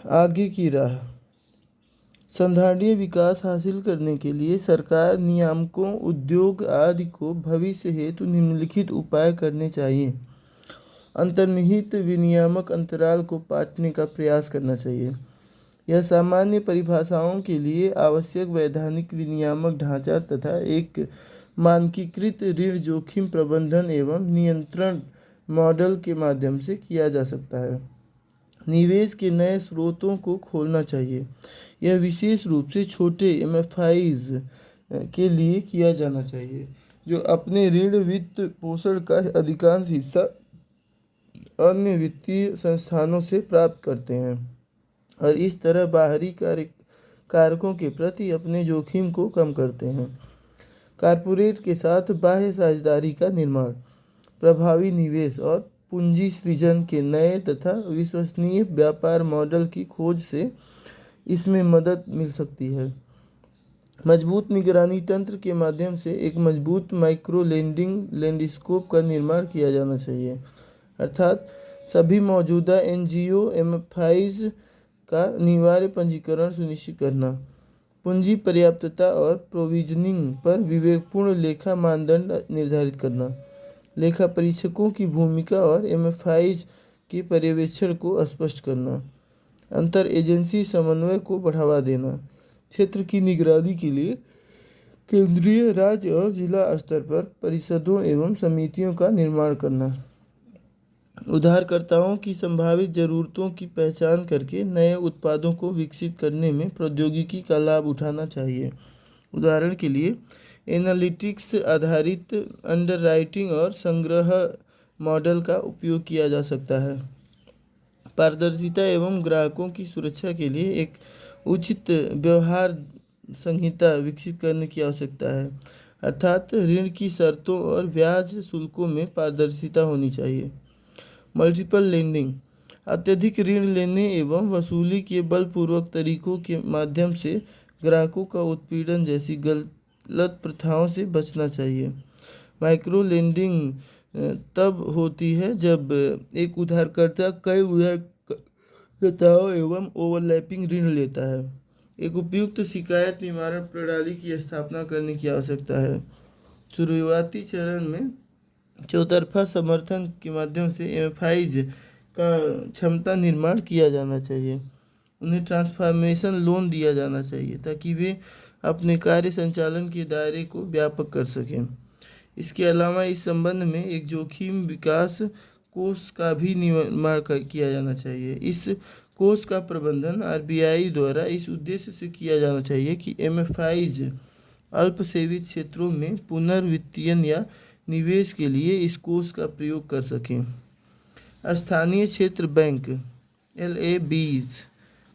आगे की राह। संधारणीय विकास हासिल करने के लिए सरकार, नियामकों, उद्योग आदि को भविष्य हेतु निम्नलिखित उपाय करने चाहिए। अंतर्निहित विनियामक अंतराल को पाटने का प्रयास करना चाहिए। यह सामान्य परिभाषाओं के लिए आवश्यक वैधानिक विनियामक ढांचा तथा एक मानकीकृत ऋण जोखिम प्रबंधन एवं नियंत्रण मॉडल के माध्यम से किया जा सकता है। निवेश के नए स्रोतों को खोलना चाहिए। यह विशेष रूप से छोटे एमएफआईज के लिए किया जाना चाहिए, जो अपने ऋण वित्त पोषण का अधिकांश हिस्सा अन्य वित्तीय संस्थानों से प्राप्त करते हैं और इस तरह बाहरी कारकों के प्रति अपने जोखिम को कम करते हैं। कारपोरेट के साथ बाह्य साझेदारी का निर्माण, प्रभावी निवेश और पूंजी सृजन के नए तथा विश्वसनीय व्यापार मॉडल की खोज से इसमें मदद मिल सकती है। मजबूत निगरानी तंत्र के माध्यम से एक मजबूत माइक्रो लेंडिंग लैंडस्केप का निर्माण किया जाना चाहिए, अर्थात सभी मौजूदा एनजीओ एमएफआईज का अनिवार्य पंजीकरण सुनिश्चित करना। पूंजी पर्याप्तता और प्रोविजनिंग पर विवेकपूर्ण लेखा मानदंड निर्धारित करना। लेखा परीक्षकों की भूमिका और एमएफआईज के पर्यवेक्षण को स्पष्ट करना। अंतर एजेंसी समन्वय को बढ़ावा देना। क्षेत्र की निगरानी के लिए केंद्रीय, राज्य और जिला स्तर पर परिषदों एवं समितियों का निर्माण करना। उधारकर्ताओं की संभावित ज़रूरतों की पहचान करके नए उत्पादों को विकसित करने में प्रौद्योगिकी का लाभ उठाना चाहिए। उदाहरण के लिए एनालिटिक्स आधारित अंडरराइटिंग और संग्रह मॉडल का उपयोग किया जा सकता है। पारदर्शिता एवं ग्राहकों की सुरक्षा के लिए एक उचित व्यवहार संहिता विकसित करने की आवश्यकता है, अर्थात ऋण की शर्तों और ब्याज शुल्कों में पारदर्शिता होनी चाहिए। मल्टीपल लेंडिंग, अत्यधिक ऋण लेने एवं वसूली के बलपूर्वक तरीकों के माध्यम से ग्राहकों का उत्पीड़न जैसी गलत प्रथाओं से बचना चाहिए। माइक्रो लेंडिंग तब होती है जब एक उधारकर्ता कई उधारकर्ताओं एवं ओवरलैपिंग ऋण लेता है। एक उपयुक्त शिकायत निवारण प्रणाली की स्थापना करने की आवश्यकता है। शुरुआती चरण में चौतरफा समर्थन के माध्यम से एमएफआईज का क्षमता निर्माण किया जाना चाहिए। उन्हें ट्रांसफॉर्मेशन लोन दिया जाना चाहिए ताकि वे अपने कार्य संचालन के दायरे को व्यापक कर सकें। इसके अलावा इस संबंध में एक जोखिम विकास कोष का भी निर्माण किया जाना चाहिए। इस कोष का प्रबंधन आरबीआई द्वारा इस उद्देश्य से किया जाना चाहिए कि एमएफआईज अल्प सेवित क्षेत्रों में पुनर्वित्तयन या निवेश के लिए इस कोष का प्रयोग कर सकें। स्थानीय क्षेत्र बैंक एलएबीज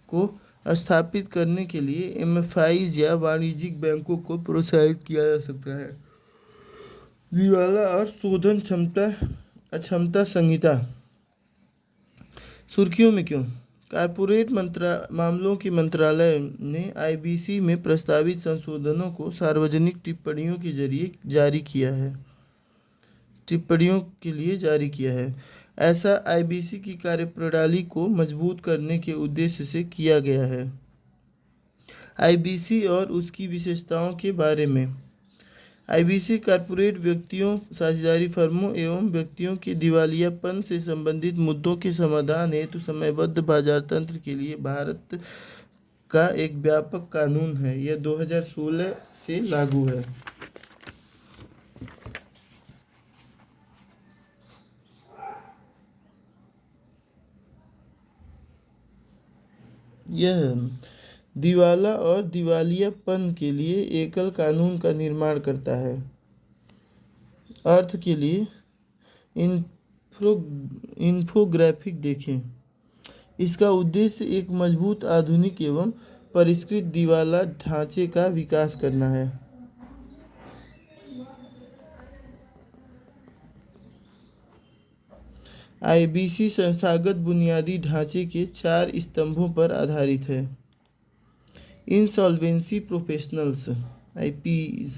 को स्थापित करने के लिए एमएफआईज या वाणिज्यिक बैंकों को प्रोत्साहित किया जा सकता है। दिवाला और शोधन अक्षमता संहिता सुर्खियों में क्यों? कारपोरेट मामलों के मंत्रालय ने आईबीसी में प्रस्तावित संशोधनों को सार्वजनिक टिप्पणियों के जरिए जारी किया है। ऐसा आईबीसी की कार्यप्रणाली को मजबूत करने के उद्देश्य से किया गया है। आईबीसी और उसकी विशेषताओं के बारे में। आईबीसी कारपोरेट व्यक्तियों, साझेदारी फर्मों एवं व्यक्तियों के दिवालियापन से संबंधित मुद्दों के समाधान हेतु समयबद्ध बाजार तंत्र के लिए भारत का एक व्यापक कानून है। यह 2016 से लागू है। यह दिवाला और दिवालियापन के लिए एकल कानून का निर्माण करता है। अर्थ के लिए इन्फोग्राफिक देखें। इसका उद्देश्य एक मजबूत, आधुनिक एवं परिष्कृत दिवाला ढांचे का विकास करना है। आईबीसी संस्थागत बुनियादी ढांचे के 4 स्तंभों पर आधारित है। Insolvency professionals IPs,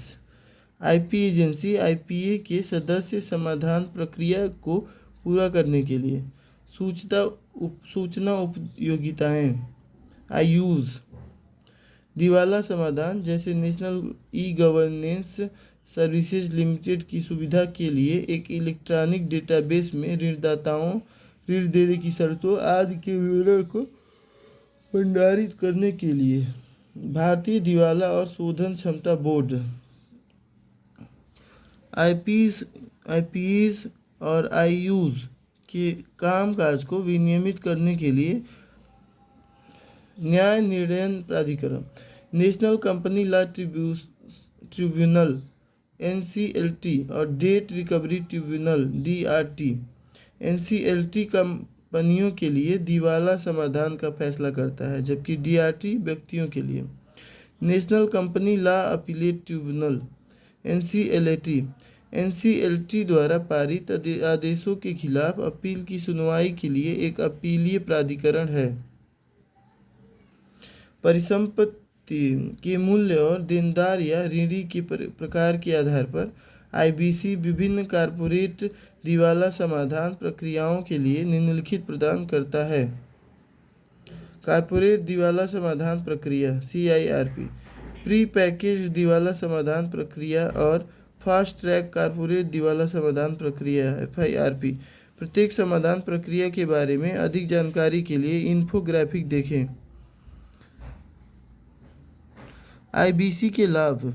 IP agency IPA के सदस्य समाधान प्रक्रिया को पूरा करने के लिए सूचना उपयोगिताएं आयुष दिवाला समाधान जैसे national e governance services limited की सुविधा के लिए एक इलेक्ट्रॉनिक डेटाबेस में ऋणदाताओं, ऋण देने की शर्तों आदि के विवरण को भंडारित करने के लिए भारतीय दिवाला और शोधन क्षमता बोर्ड आईपीएस और आईयूज के कामकाज को विनियमित करने के लिए न्याय निर्णय प्राधिकरण, national company law tribunal NCLT और debt recovery tribunal DRT NCLT कंपनियों के लिए दिवाला समाधान का फैसला करता है, जबकि डीआरटी व्यक्तियों के लिए। National company law appellate tribunal NCLT द्वारा पारित आदेशों के खिलाफ अपील की सुनवाई के लिए एक अपीलीय प्राधिकरण है। परिसंपत्ति के मूल्य और देनदार या ऋणी के प्रकार के आधार पर आईबीसी विभिन्न कॉर्पोरेट दिवाला समाधान प्रक्रियाओं के लिए निम्नलिखित प्रदान करता है। कॉर्पोरेट दिवाला समाधान प्रक्रिया CIRP, प्री पैकेज दिवाला समाधान प्रक्रिया और फास्ट ट्रैक कॉर्पोरेट दिवाला समाधान प्रक्रिया FIRP। प्रत्येक समाधान प्रक्रिया के बारे में अधिक जानकारी के लिए इन्फोग्राफिक देखें। आईबीसी के लाभ,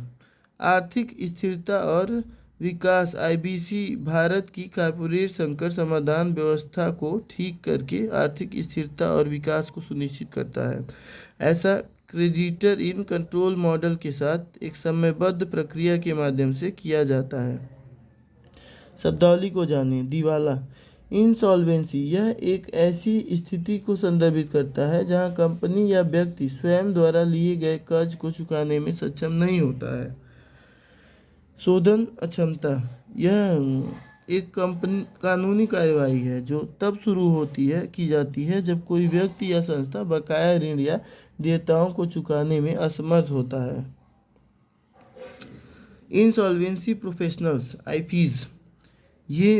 आर्थिक स्थिरता और विकास। आईबीसी भारत की कॉर्पोरेट संकट समाधान व्यवस्था को ठीक करके आर्थिक स्थिरता और विकास को सुनिश्चित करता है। ऐसा क्रेडिटर इन कंट्रोल मॉडल के साथ एक समयबद्ध प्रक्रिया के माध्यम से किया जाता है। शब्दावली को जानें। दिवाला इंसॉल्वेंसी यह एक ऐसी स्थिति को संदर्भित करता है जहां कंपनी या व्यक्ति स्वयं द्वारा लिए गए कर्ज को चुकाने में सक्षम नहीं होता है। शोधन अक्षमता यह एक कानूनी कार्यवाही है जो तब शुरू की जाती है जब कोई व्यक्ति या संस्था बकाया ऋण या देयताओं को चुकाने में असमर्थ होता है। इंसॉल्वेंसी प्रोफेशनल्स IPs ये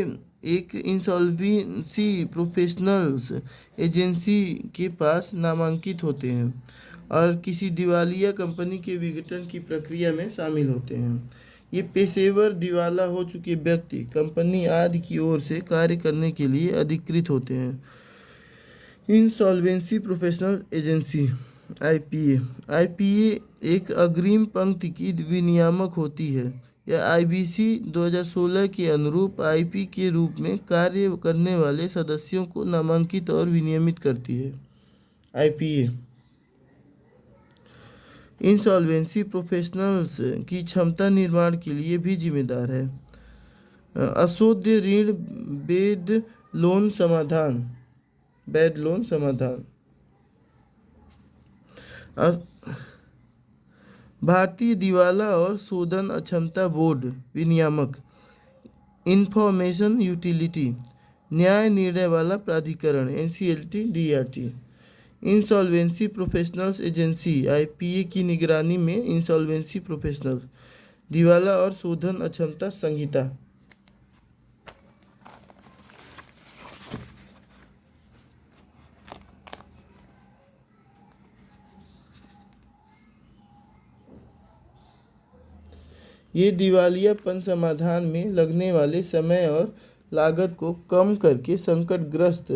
एक इंसॉल्वेंसी प्रोफेशनल्स एजेंसी के पास नामांकित होते हैं और किसी दिवालिया कंपनी के विघटन की प्रक्रिया में शामिल होते हैं। ये पेशेवर दिवाला हो चुके व्यक्ति, कंपनी आदि की ओर से कार्य करने के लिए अधिकृत होते हैं। इंसॉल्वेंसी प्रोफेशनल एजेंसी IPA एक अग्रिम पंक्ति की विनियामक होती है। यह आईबीसी 2016 के अनुरूप IP के रूप में कार्य करने वाले सदस्यों को नामांकित और विनियमित करती है। IPA इंसॉल्वेंसी प्रोफेशनल्स की क्षमता निर्माण के लिए भी जिम्मेदार है। अशोध्य ऋण बैड लोन समाधान भारतीय दिवाला और शोधन अक्षमता बोर्ड विनियामक। इंफॉर्मेशन यूटिलिटी न्याय निर्णय वाला प्राधिकरण NCLT DRT। Insolvency professionals agency IPA की निगरानी में इंसॉल्वेंसी प्रोफेशनल्स दिवाला और शोधन अक्षमता संहिता। ये दिवालियापन समाधान में लगने वाले समय और लागत को कम करके संकटग्रस्त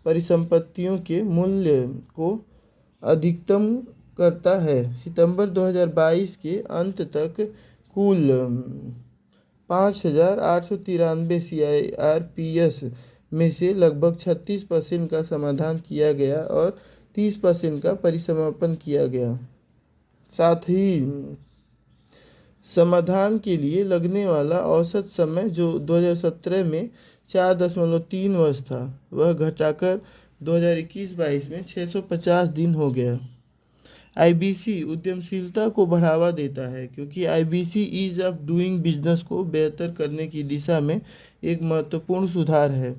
परिसंपत्तियों के मूल्य को अधिकतम करता है। सितंबर 2022 के अंत तक कुल 5,893 CIRPs में से लगभग 36% का समाधान किया गया और 30% का परिसमापन किया गया। साथ ही समाधान के लिए लगने वाला औसत समय जो 2017 में 4.3 वर्ष था, वह घटाकर 2021-22 में 650 दिन हो गया। आईबीसी उद्यमशीलता को बढ़ावा देता है क्योंकि IBC ease of doing business को बेहतर करने की दिशा में एक महत्वपूर्ण सुधार है।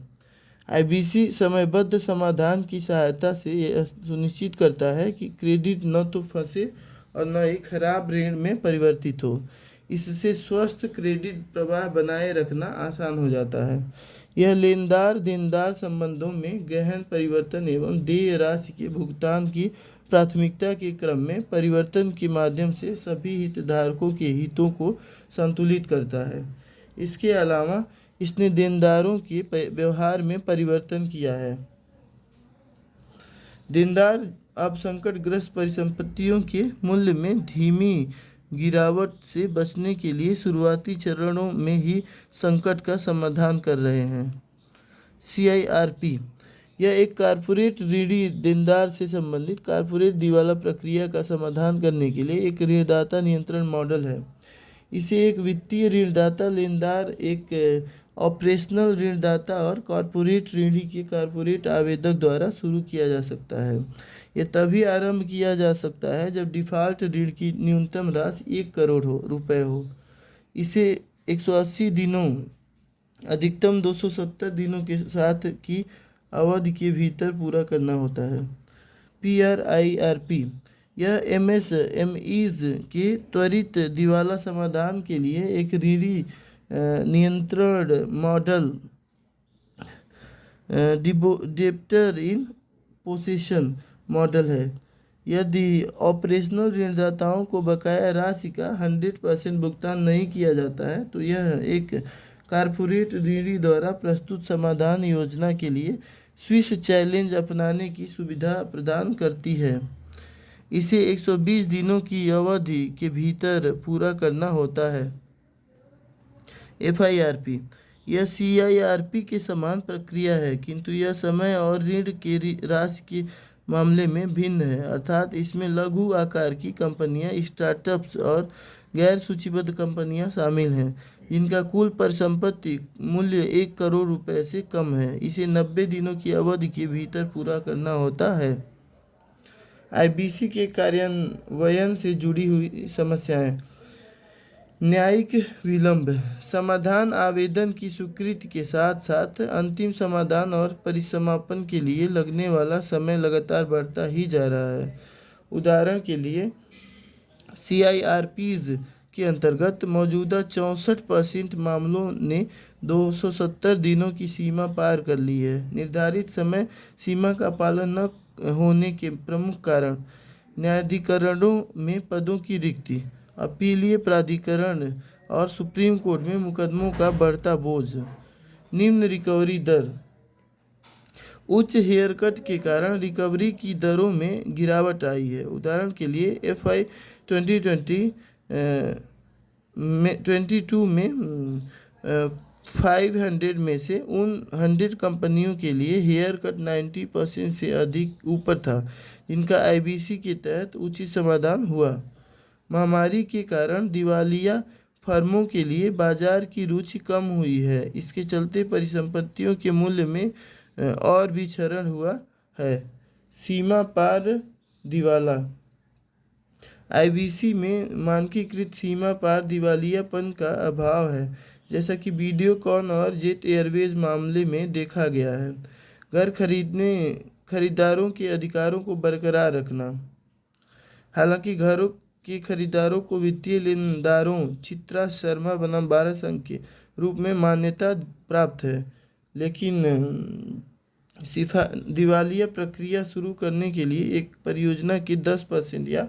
आईबीसी समयबद्ध समाधान की सहायता से यह सुनिश्चित करता है कि क्रेडिट न तो फंसे और न ही खराब ऋण में परिवर्तित हो। इससे स्वस्थ क्रेडिट प्रवाह बनाए रखना आसान हो जाता है। यह लेनदार देनदार संबंधों में गहन परिवर्तन एवं देय राशि के भुगतान की प्राथमिकता के क्रम में परिवर्तन के माध्यम से सभी हितधारकों के हितों को संतुलित करता है। इसके अलावा इसने देनदारों के व्यवहार में परिवर्तन किया है। देनदार अब संकटग्रस्त परिसंपत्तियों के मूल्य में धीमी गिरावट से बचने के लिए शुरुआती चरणों में ही संकट का समाधान कर रहे हैं। CIRP यह एक कॉर्पोरेट ऋणी देनदार से संबंधित कॉर्पोरेट दिवाला प्रक्रिया का समाधान करने के लिए एक ऋणदाता नियंत्रण मॉडल है। इसे एक वित्तीय ऋणदाता, लेनदार, एक ऑपरेशनल ऋणदाता और कॉर्पोरेट ऋणी के कॉर्पोरेट आवेदक द्वारा शुरू किया जा सकता है। यह तभी आरंभ किया जा सकता है जब डिफ़ॉल्ट ऋण की न्यूनतम राशि 1 करोड़ रुपए हो। इसे 180 दिनों अधिकतम 270 दिनों के साथ की अवधि के भीतर पूरा करना होता है। PRIRP यह MSMEs के त्वरित दिवाला समाधान के लिए एक ऋणी नियंत्रण मॉडल, डेब्टर इन पोसेशन मॉडल है। यदि ऑपरेशनल ऋणदाताओं को बकाया राशि का 100% भुगतान नहीं किया जाता है तो यह एक कॉर्पोरेट ऋणी द्वारा प्रस्तुत समाधान योजना के लिए स्विस चैलेंज अपनाने की सुविधा प्रदान करती है। इसे 120 दिनों की अवधि के भीतर पूरा करना होता है। FIRP यह CIRP के समान प्रक्रिया है, किंतु यह समय और ऋण के राशि के मामले में भिन्न है, अर्थात इसमें लघु आकार की कंपनियां, स्टार्टअप्स और गैर सूचीबद्ध कंपनियां शामिल हैं जिनका कुल परिसंपत्ति मूल्य 1 करोड़ रुपए से कम है। इसे 90 दिनों की अवधि के भीतर पूरा करना होता है। IBC के कार्यान्वयन से जुड़ी हुई समस्याएं। न्यायिक विलंब। समाधान आवेदन की स्वीकृति के साथ साथ अंतिम समाधान और परिसमापन के लिए लगने वाला समय लगातार बढ़ता ही जा रहा है। उदाहरण के लिए CIRPs के अंतर्गत मौजूदा 64% मामलों ने 270 दिनों की सीमा पार कर ली है। निर्धारित समय सीमा का पालन न होने के प्रमुख कारण न्यायाधिकरणों में पदों की रिक्ति, अपीलीय प्राधिकरण और सुप्रीम कोर्ट में मुकदमों का बढ़ता बोझ। निम्न रिकवरी दर। उच्च हेयरकट के कारण रिकवरी की दरों में गिरावट आई है। उदाहरण के लिए FY 2022 में 500 में से उन 100 कंपनियों के लिए हेयर कट 90% से अधिक ऊपर था जिनका IBC के तहत उचित समाधान हुआ। महामारी के कारण दिवालिया फर्मों के लिए बाजार की रुचि कम हुई है। इसके चलते परिसंपत्तियों के मूल्य में और भी क्षरण हुआ है। सीमा पार दिवाला। IBC में मानकीकृत सीमा पार दिवालियापन का अभाव है, जैसा कि वीडियोकॉन और जेट एयरवेज मामले में देखा गया है। घर खरीदारों के अधिकारों को बरकरार रखना। हालांकि घरों के खरीदारों को वित्तीय लेनदारों चित्रा शर्मा बनाम 12 संघ के रूप में मान्यता प्राप्त है, लेकिन दिवालिया प्रक्रिया शुरू करने के लिए एक परियोजना के 10% या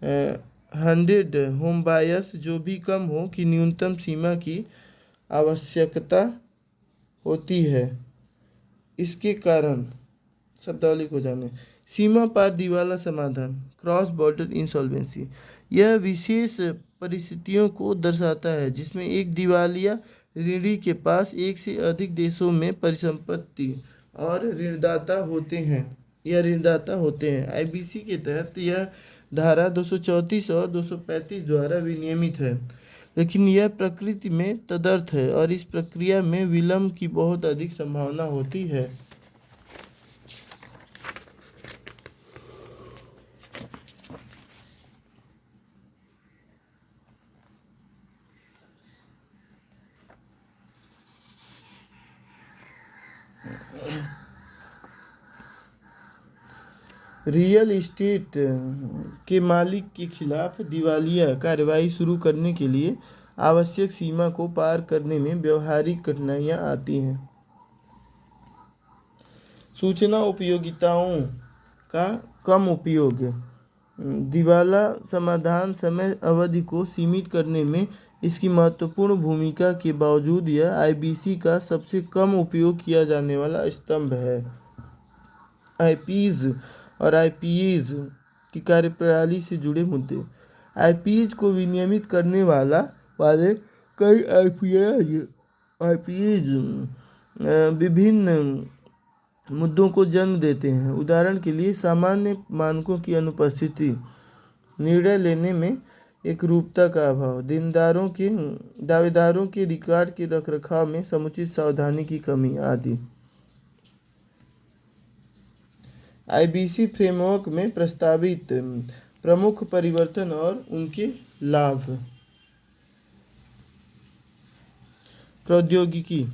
100 होम बायर्स जो भी कम हो की न्यूनतम सीमा की आवश्यकता होती है। इसके कारण शब्दावली को जानें। सीमा पार दिवाला समाधान, क्रॉस बॉर्डर इंसॉल्वेंसी। यह विशेष परिस्थितियों को दर्शाता है जिसमें एक दिवालिया ऋणी के पास एक से अधिक देशों में परिसंपत्ति और ऋणदाता होते हैं। IBC के तहत यह धारा 234 और 235 द्वारा विनियमित है, लेकिन यह प्रकृति में तदर्थ है और इस प्रक्रिया में विलंब की बहुत अधिक संभावना होती है। रियल एस्टेट के मालिक के खिलाफ दिवालिया कार्रवाई शुरू करने के लिए आवश्यक सीमा को पार करने में व्यावहारिक कठिनाइयां आती हैं। सूचना उपयोगिताओं का कम उपयोग। दिवाला समाधान समय अवधि को सीमित करने में इसकी महत्वपूर्ण भूमिका के बावजूद यह आईबीसी का सबसे कम उपयोग किया जाने वाला स्तंभ है। आईपीज और आईपीएज की कार्यप्रणाली से जुड़े मुद्दे। आईपीएज को विनियमित करने वाले कई आईपीएज विभिन्न मुद्दों को जन्म देते हैं। उदाहरण के लिए सामान्य मानकों की अनुपस्थिति, निर्णय लेने में एकरूपता का अभाव, दावेदारों के रिकॉर्ड के रखरखाव में समुचित सावधानी की कमी आदि। आईबीसी फ्रेमवर्क में प्रस्तावित प्रमुख परिवर्तन और उनके लाभ। प्रौद्योगिकी।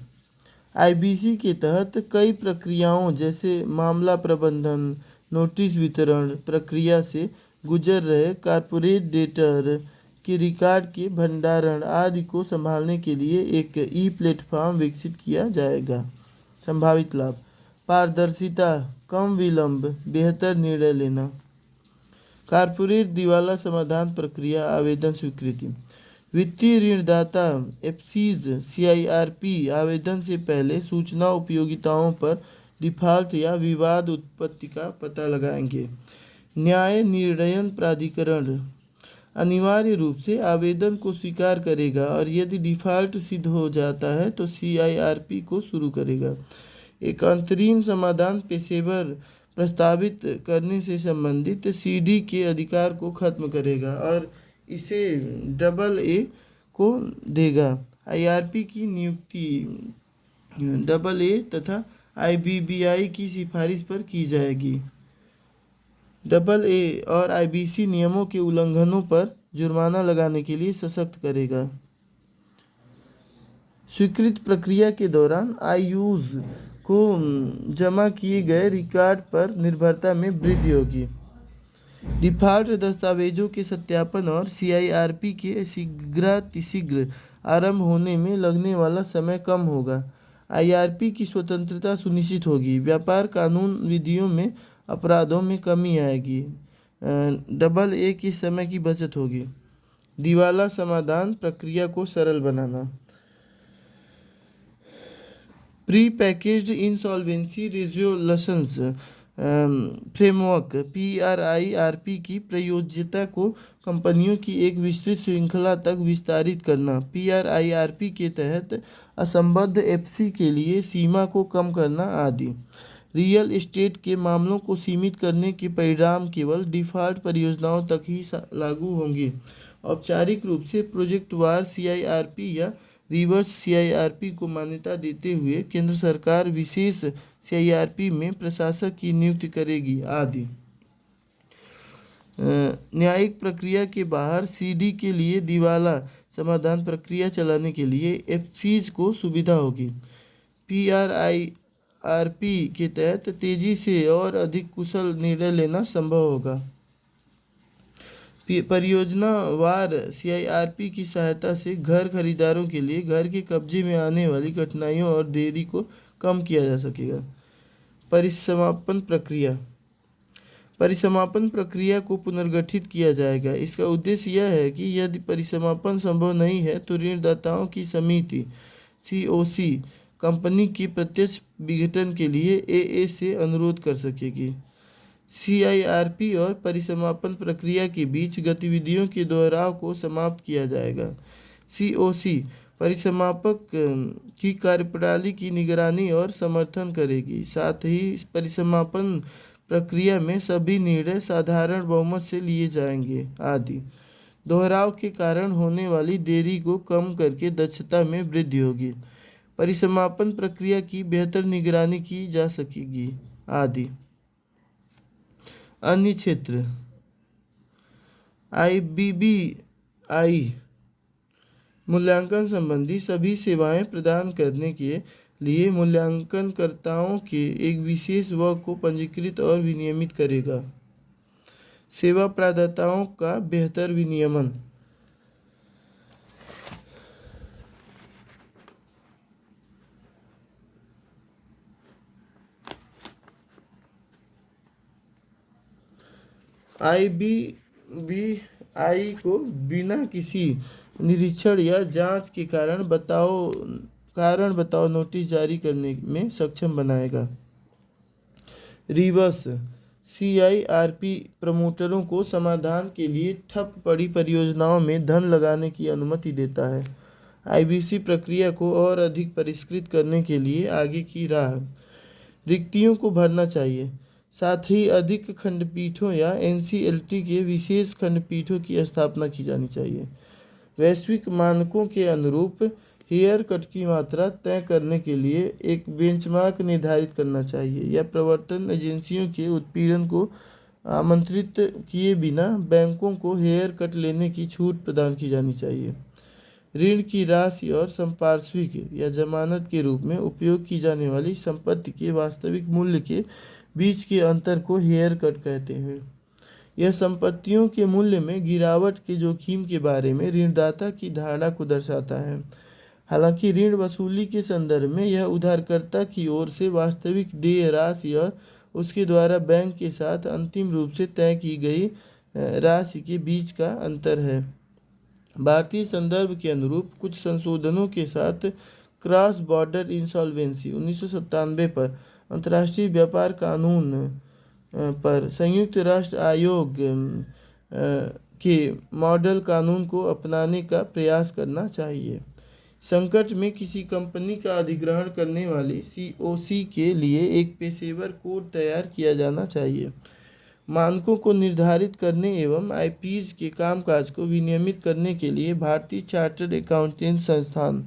आईबीसी के तहत कई प्रक्रियाओं जैसे मामला प्रबंधन, नोटिस वितरण प्रक्रिया से गुजर रहे कॉर्पोरेट डेटर के रिकॉर्ड के भंडारण आदि को संभालने के लिए एक ई प्लेटफॉर्म विकसित किया जाएगा। संभावित लाभ: पारदर्शिता, कम विलंब, बेहतर निर्णय लेना। कॉर्पोरेट दिवाला समाधान प्रक्रिया आवेदन स्वीकृति। वित्तीय ऋणदाता एफसीज सीआईआरपी आवेदन से पहले सूचना उपयोगिताओं पर डिफ़ॉल्ट या विवाद उत्पत्ति का पता लगाएंगे। न्याय निर्णयन प्राधिकरण अनिवार्य रूप से आवेदन को स्वीकार करेगा और यदि डिफ़ॉल्ट सिद्ध हो जाता है तो सीआईआरपी को शुरू करेगा। एक अंतरिम समाधान पेशेवर प्रस्तावित करने से संबंधित सीडी के अधिकार को खत्म करेगा और इसे AA को देगा। आईआरपी की नियुक्ति AA तथा आईबीबीआई की सिफारिश पर की जाएगी। AA और आईबीसी नियमों के उल्लंघनों पर जुर्माना लगाने के लिए सशक्त करेगा। स्वीकृत प्रक्रिया के दौरान आईयूज को जमा किए गए रिकॉर्ड पर निर्भरता में वृद्धि होगी। डिफ़ॉल्ट दस्तावेजों के सत्यापन और सीआईआरपी के शीघ्र आरंभ होने में लगने वाला समय कम होगा। आईआरपी की स्वतंत्रता सुनिश्चित होगी। व्यापार कानून विधियों में अपराधों में कमी आएगी। AA के समय की बचत होगी। दिवाला समाधान प्रक्रिया को सरल बनाना। Pre packaged insolvency resolutions framework PRIRP की प्रयोज्यता को कंपनियों की एक विस्तृत श्रृंखला तक विस्तारित करना। PRIRP के तहत असंबद्ध एफसी के लिए सीमा को कम करना आदि। रियल एस्टेट के मामलों को सीमित करने के परिणाम केवल डिफ़ॉल्ट परियोजनाओं तक ही लागू होंगे। औपचारिक रूप से प्रोजेक्ट वार सीआईआरपी या रिवर्स सीआईआरपी को मान्यता देते हुए केंद्र सरकार विशेष सीआईआरपी में प्रशासक की नियुक्ति करेगी आदि। न्यायिक प्रक्रिया के बाहर सीडी के लिए दिवाला समाधान प्रक्रिया चलाने के लिए एफसीज को सुविधा होगी। PRIRP के तहत तेजी से और अधिक कुशल निर्णय लेना संभव होगा। परियोजना वार सीआईआरपी की सहायता से घर खरीदारों के लिए घर के कब्जे में आने वाली कठिनाइयों और देरी को कम किया जा सकेगा। परिसमापन प्रक्रिया को पुनर्गठित किया जाएगा। इसका उद्देश्य यह है कि यदि परिसमापन संभव नहीं है तो ऋणदाताओं की समिति COC कंपनी की प्रत्यक्ष विघटन के लिए AA से अनुरोध कर सकेगी। सीआईआरपी और परिसमापन प्रक्रिया के बीच गतिविधियों के दोहराव को समाप्त किया जाएगा। COC परिसमापक की कार्यप्रणाली की निगरानी और समर्थन करेगी। साथ ही परिसमापन प्रक्रिया में सभी निर्णय साधारण बहुमत से लिए जाएंगे आदि। दोहराव के कारण होने वाली देरी को कम करके दक्षता में वृद्धि होगी। परिसमापन प्रक्रिया की बेहतर निगरानी की जा सकेगी आदि। अन्य क्षेत्र। आईबीबीआई मूल्यांकन संबंधी सभी सेवाएं प्रदान करने के लिए मूल्यांकनकर्ताओं के एक विशेष वर्ग को पंजीकृत और विनियमित करेगा। सेवा प्रदाताओं का बेहतर विनियमन। IBBI को बिना किसी निरीक्षण या जांच के कारण बताओ नोटिस जारी करने में सक्षम बनाएगा। रिवर्स CIRP प्रमोटरों को समाधान के लिए ठप पड़ी परियोजनाओं में धन लगाने की अनुमति देता है। IBC प्रक्रिया को और अधिक परिष्कृत करने के लिए आगे की राह रिक्तियों को भरना चाहिए। साथ ही अधिक खंडपीठों या NCLT के विशेष खंडपीठों की स्थापना की जानी चाहिए। वैश्विक मानकों के अनुरूप हेयर कट की मात्रा तय करने के लिए एक बेंचमार्क निर्धारित करना चाहिए या प्रवर्तन एजेंसियों के उत्पीड़न को आमंत्रित किए बिना बैंकों को हेयर कट लेने की छूट प्रदान की जानी चाहिए। ऋण की राशि और संपार्श्विक या जमानत के रूप में उपयोग की जाने वाली संपत्ति के वास्तविक मूल्य के बीच के अंतर को हेयर कट कहते हैं। यह संपत्तियों के मूल्य में गिरावट के जोखिम के बारे में ऋणदाता की धारणा को दर्शाता है। हालांकि ऋण वसूली के संदर्भ में यह उधारकर्ता की ओर से वास्तविक देय राशि और उसके द्वारा बैंक के साथ अंतिम रूप से तय की गई राशि के बीच का अंतर है। भारतीय संदर्भ के अनुरूप कुछ संशोधनों के साथ क्रॉस बॉर्डर इंसॉल्वेंसी 1997 पर अंतर्राष्ट्रीय व्यापार कानून पर संयुक्त राष्ट्र आयोग के मॉडल कानून को अपनाने का प्रयास करना चाहिए। संकट में किसी कंपनी का अधिग्रहण करने वाली COC के लिए एक पेशेवर कोड तैयार किया जाना चाहिए। मानकों को निर्धारित करने एवं IPs के कामकाज को विनियमित करने के लिए भारतीय चार्टर्ड अकाउंटेंट संस्थान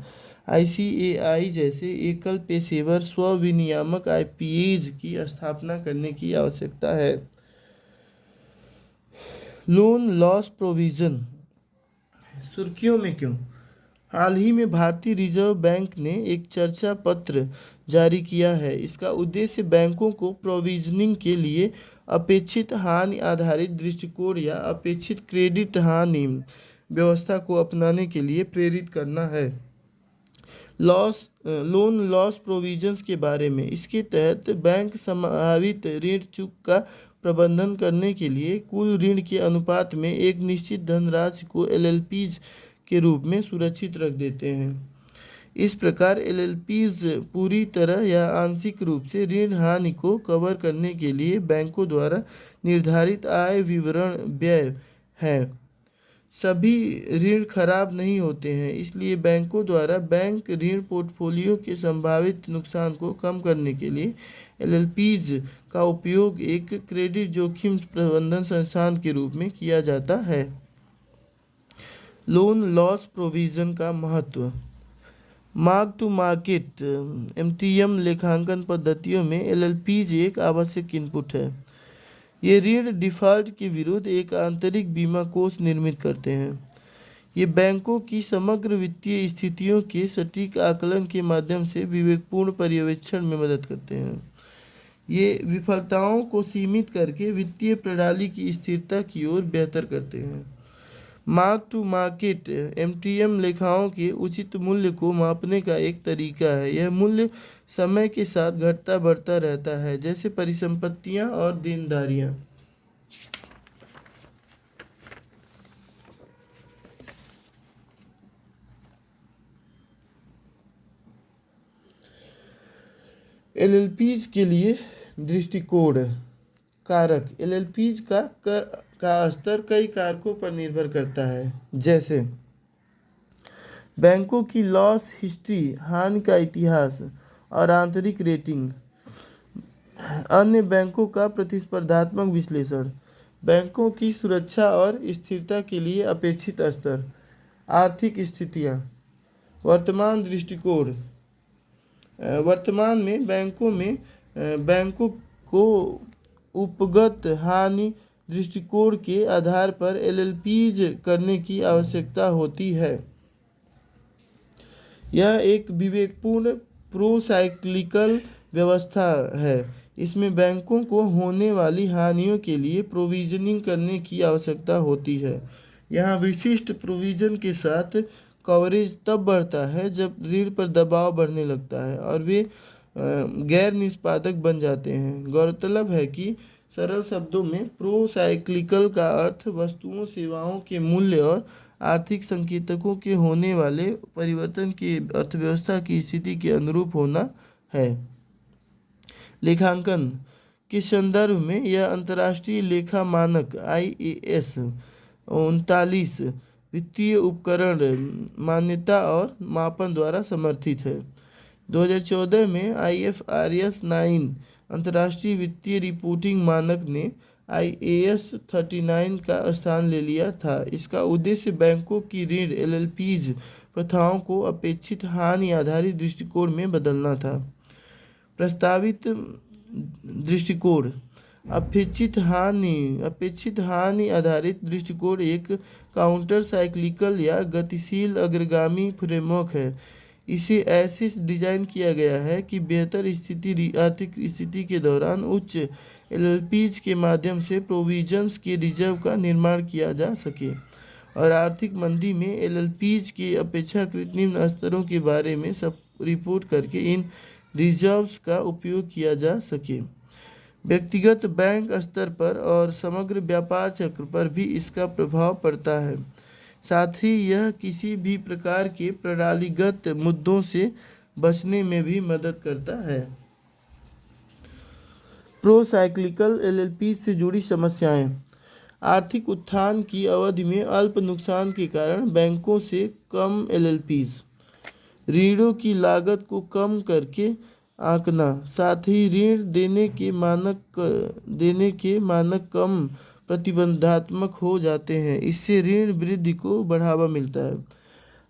ICAI जैसे एकल पेशेवर स्व विनियामक IPAs की स्थापना करने की आवश्यकता है। लोन लॉस प्रोविजन सुर्खियों में क्यों? हाल ही में भारतीय रिजर्व बैंक ने एक चर्चा पत्र जारी किया है। इसका उद्देश्य बैंकों को प्रोविजनिंग के लिए अपेक्षित हानि आधारित दृष्टिकोण या अपेक्षित क्रेडिट हानि व्यवस्था को अपनाने के लिए प्रेरित करना है। लोन लॉस प्रोविजंस के बारे में, इसके तहत बैंक संभावित ऋण चूक का प्रबंधन करने के लिए कुल ऋण के अनुपात में एक निश्चित धनराशि को LLPs के रूप में सुरक्षित रख देते हैं। इस प्रकार LLPs पूरी तरह या आंशिक रूप से ऋण हानि को कवर करने के लिए बैंकों द्वारा निर्धारित आय विवरण व्यय है। सभी ऋण खराब नहीं होते हैं, इसलिए बैंकों द्वारा बैंक ऋण पोर्टफोलियो के संभावित नुकसान को कम करने के लिए LLPs का उपयोग एक क्रेडिट जोखिम प्रबंधन संस्थान के रूप में किया जाता है। लोन लॉस प्रोविजन का महत्व। मार्क टू मार्केट MTM लेखांकन पद्धतियों में LLPs एक आवश्यक इनपुट है। ये ऋण डिफ़ॉल्ट के विरुद्ध एक आंतरिक बीमा कोष निर्मित करते हैं। ये बैंकों की समग्र वित्तीय स्थितियों के सटीक आकलन के माध्यम से विवेकपूर्ण पर्यवेक्षण में मदद करते हैं। ये विफलताओं को सीमित करके वित्तीय प्रणाली की स्थिरता की ओर बेहतर करते हैं। मार्क टू मार्केट MTM लेखाओं के उचित मूल्य को मापने का एक तरीका है। यह मूल्य समय के साथ घटता बढ़ता रहता है, जैसे परिसंपत्तियां और देनदारियां। LLPs के लिए दृष्टिकोण कारक। LLPs का स्तर कई कारकों पर निर्भर करता है, जैसे बैंकों की लॉस हिस्ट्री, हानि का इतिहास और आंतरिक रेटिंग। अन्य बैंकों का प्रतिस्पर्धात्मक विश्लेषण, बैंकों की सुरक्षा और स्थिरता के लिए अपेक्षित स्तर। आर्थिक स्थितियाँ। वर्तमान दृष्टिकोण। वर्तमान में बैंकों को उपगत हानि दृष्टिकोण के आधार पर LLPs करने की आवश्यकता होती है। यह एक विवेकपूर्ण प्रोसाइक्लिकल व्यवस्था है। इसमें बैंकों को होने वाली हानियों के लिए प्रोविजनिंग करने की आवश्यकता होती है। यहाँ विशिष्ट प्रोविजन के साथ कवरेज तब बढ़ता है जब ऋण पर दबाव बढ़ने लगता है और वे गैर निष्पादक बन जाते हैं। गौरतलब है कि सरल शब्दों में प्रोसाइक्लिकल का अर्थ वस्तुओं सेवाओं के मूल्य और आर्थिक संकेतकों के होने वाले परिवर्तन की अर्थव्यवस्था की स्थिति के अनुरूप होना है। लेखांकन के संदर्भ में यह अंतर्राष्ट्रीय लेखा मानक IAS 39 वित्तीय उपकरण मान्यता और मापन द्वारा समर्थित है। 2014 में IFRS 9 अंतर्राष्ट्रीय वित्तीय रिपोर्टिंग मानक ने IAS 39 का स्थान ले लिया था। इसका उद्देश्य बैंकों की ऋण LLPs प्रथाओं को अपेक्षित हानि आधारित दृष्टिकोण में बदलना था। प्रस्तावित दृष्टिकोण अपेक्षित हानि आधारित दृष्टिकोण एक काउंटर साइक्लिकल या गतिशील अग्रगामी फ्रेमवर्क है। इसे ऐसे डिजाइन किया गया है कि बेहतर आर्थिक स्थिति के दौरान उच्च LLPs के माध्यम से प्रोविजंस के रिजर्व का निर्माण किया जा सके और आर्थिक मंदी में LLPs के अपेक्षाकृत निम्न स्तरों के बारे में सब रिपोर्ट करके इन रिजर्व्स का उपयोग किया जा सके। व्यक्तिगत बैंक स्तर पर और समग्र व्यापार चक्र पर भी इसका प्रभाव पड़ता है। साथ ही यह किसी भी प्रकार के प्रणालीगत मुद्दों से बचने में भी मदद करता है। प्रोसाइक्लिकल LLP से जुड़ी समस्याएं। आर्थिक उत्थान की अवधि में अल्प नुकसान के कारण बैंकों से कम LLPs, ऋणों की लागत को कम करके आंकना, साथ ही ऋण देने के मानक कम प्रतिबंधात्मक हो जाते हैं। इससे ऋण वृद्धि को बढ़ावा मिलता है।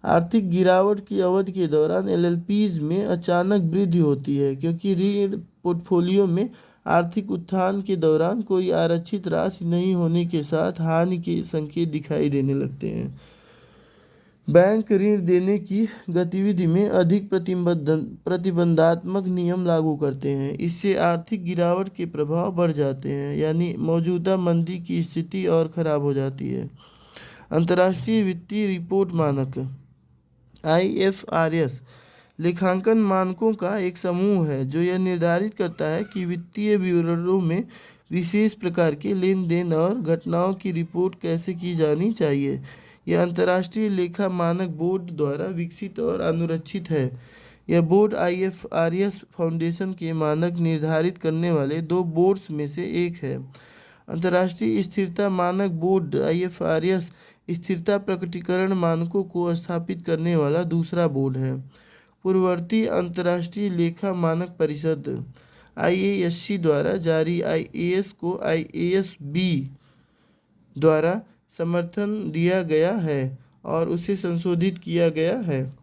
आर्थिक गिरावट की अवधि के दौरान LLPs में अचानक वृद्धि होती है क्योंकि ऋण पोर्टफोलियो में आर्थिक उत्थान के दौरान कोई आरक्षित राशि नहीं होने के साथ हानि के संकेत दिखाई देने लगते हैं। बैंक ऋण देने की गतिविधि में अधिक प्रतिबंधात्मक नियम लागू करते हैं। इससे आर्थिक गिरावट के प्रभाव बढ़ जाते हैं, यानी मौजूदा मंदी की स्थिति और खराब हो जाती है। अंतर्राष्ट्रीय वित्तीय रिपोर्ट मानक IFRS लेखांकन मानकों का एक समूह है जो यह निर्धारित करता है कि वित्तीय विवरणों में विशेष प्रकार के लेन देन और घटनाओं की रिपोर्ट कैसे की जानी चाहिए। यह अंतर्राष्ट्रीय लेखा मानक बोर्ड द्वारा विकसित और अनुरक्षित है। यह बोर्ड IFRS फाउंडेशन के मानक निर्धारित करने वाले 2 बोर्ड्स में से एक है। अंतर्राष्ट्रीय स्थिरता मानक बोर्ड IFRS स्थिरता प्रकटीकरण मानकों को स्थापित करने वाला दूसरा बोर्ड है। पूर्ववर्ती अंतर्राष्ट्रीय लेखा मानक परिषद IASC द्वारा जारी IAS को IASB द्वारा समर्थन दिया गया है और उसे संशोधित किया गया है।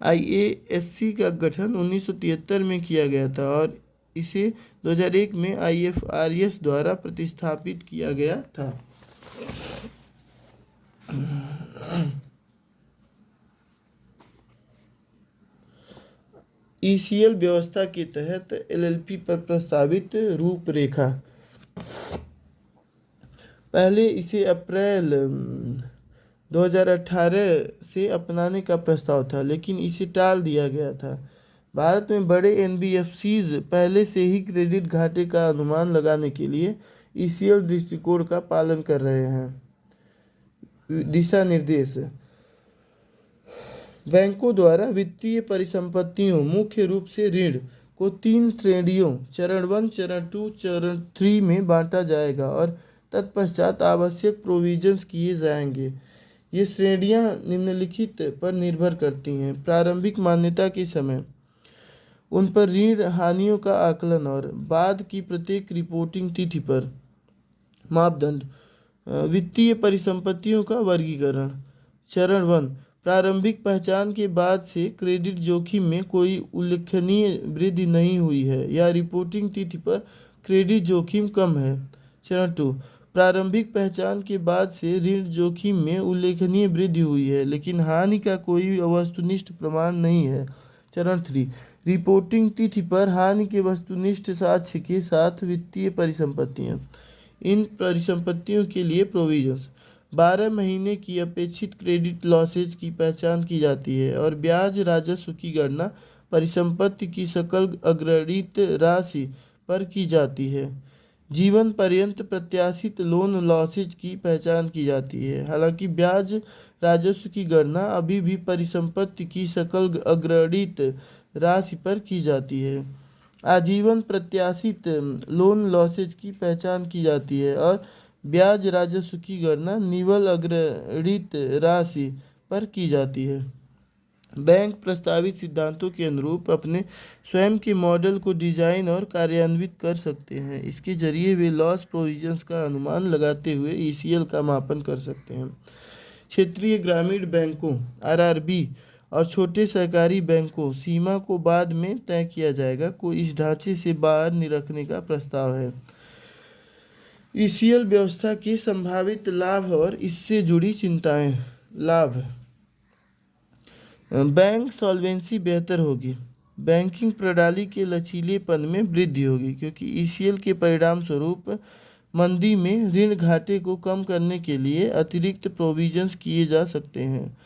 IASC का गठन 1973 में किया गया था और इसे 2001 में IFRS द्वारा प्रतिस्थापित किया गया था। ECL व्यवस्था के तहत LLP पर प्रस्तावित रूपरेखा। पहले इसे अप्रैल 2018 से अपनाने का प्रस्ताव था, लेकिन इसे टाल दिया गया था। भारत में बड़े NBFCs पहले से ही क्रेडिट घाटे का अनुमान लगाने के लिए ECL दृष्टिकोण का पालन कर रहे हैं। दिशा निर्देश। बैंकों द्वारा वित्तीय परिसंपत्तियों, मुख्य रूप से ऋण, को 3 श्रेणियों चरण 1, चरण 2, चरण 3 में बांटा जाएगा और तत्पश्चात आवश्यक प्रोविजंस किए जाएंगे। ये श्रेणियां निम्नलिखित पर निर्भर करती हैं: प्रारंभिक मान्यता के समय, उन पर ऋण हानियों का आकलन और बाद की प्रत्येक रिपोर्टिंग तिथि पर। मापदंड: वित्तीय परिसंपत्तियों का वर्गीकरण। चरण 1, प्रारंभिक पहचान के बाद से क्रेडिट जोखिम में कोई उल्लेखनीय वृद्धि नहीं हुई है या रिपोर्टिंग तिथि पर क्रेडिट जोखिम कम है। चरण 2, प्रारंभिक पहचान के बाद से ऋण जोखिम में उल्लेखनीय वृद्धि हुई है, लेकिन हानि का कोई वस्तुनिष्ठ प्रमाण नहीं है। चरण 3, रिपोर्टिंग तिथि पर हानि के वस्तुनिष्ठ साक्ष्य के साथ वित्तीय परिसंपत्तियां। इन परिसंपत्तियों के लिए प्रोविजंस: 12 महीने की अपेक्षित क्रेडिट लॉसेज की पहचान की जाती है और ब्याज राजस्व की गणना परिसंपत्ति की सकल अग्रणित राशि पर की जाती है। जीवन पर्यंत प्रत्याशित लोन लॉसेज की पहचान की जाती है। हालांकि ब्याज राजस्व की गणना अभी भी परिसंपत्ति की सकल अग्रणित राशि पर की जाती है। आजीवन प्रत्याशित लोन लॉसेज की पहचान की जाती है और ब्याज राजस्व की गणना निवल अग्रणित राशि पर की जाती है। बैंक प्रस्तावित सिद्धांतों के अनुरूप अपने स्वयं के मॉडल को डिजाइन और कार्यान्वित कर सकते हैं। इसके जरिए वे लॉस प्रोविजंस का अनुमान लगाते हुए ईसीएल का मापन कर सकते हैं। क्षेत्रीय ग्रामीण बैंकों आरआरबी और छोटे सहकारी बैंकों सीमा को बाद में तय किया जाएगा को इस ढांचे से बाहर रखने का प्रस्ताव है। ईसीएल व्यवस्था के संभावित लाभ और इससे जुड़ी चिंताएं। लाभ: बैंक सॉल्वेंसी बेहतर होगी। बैंकिंग प्रणाली के लचीलेपन में वृद्धि होगी क्योंकि ईसीएल के परिणाम स्वरूप मंदी में ऋण घाटे को कम करने के लिए अतिरिक्त प्रोविजंस किए जा सकते हैं।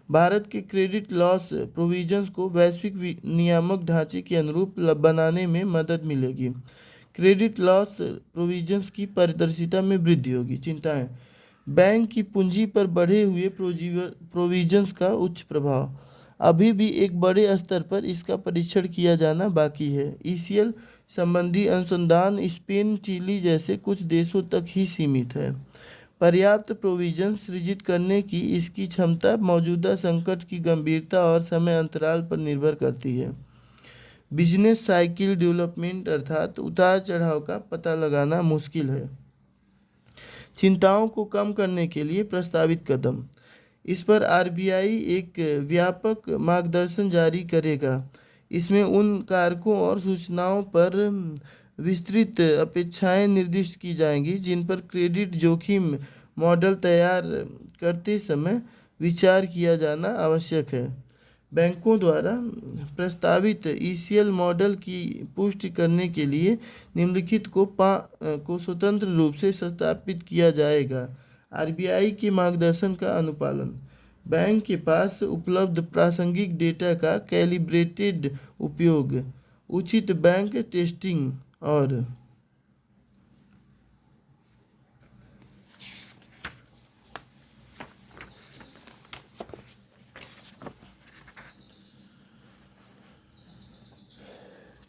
भारत के क्रेडिट लॉस प्रोविजंस को वैश्विक नियामक ढांचे के अनुरूप बनाने में मदद मिलेगी। क्रेडिट लॉस प्रोविजंस की पारदर्शिता में वृद्धि होगी। चिंताएं: बैंक की पूंजी पर बढ़े हुए प्रोविजंस का उच्च प्रभाव। अभी भी एक बड़े स्तर पर इसका परीक्षण किया जाना बाकी है। ईसीएल संबंधी अनुसंधान स्पेन, चिली जैसे कुछ देशों तक ही सीमित है। पर्याप्त प्रोविजन सृजित करने की इसकी क्षमता मौजूदा संकट की गंभीरता और समय अंतराल पर निर्भर करती है। बिजनेस साइकिल डेवलपमेंट अर्थात उतार चढ़ाव का पता लगाना मुश्किल है। चिंताओं को कम करने के लिए प्रस्तावित कदम। इस पर आरबीआई एक व्यापक मार्गदर्शन जारी करेगा। इसमें उन कारकों और सूचनाओं पर विस्तृत अपेक्षाएं निर्दिष्ट की जाएंगी जिन पर क्रेडिट जोखिम मॉडल तैयार करते समय विचार किया जाना आवश्यक है। बैंकों द्वारा प्रस्तावित ईसीएल मॉडल की पुष्टि करने के लिए निम्नलिखित को स्वतंत्र रूप से सत्यापित किया जाएगा। आरबीआई के मार्गदर्शन का अनुपालन। बैंक के पास उपलब्ध प्रासंगिक डेटा का कैलिब्रेटेड उपयोग, उचित बैंक टेस्टिंग और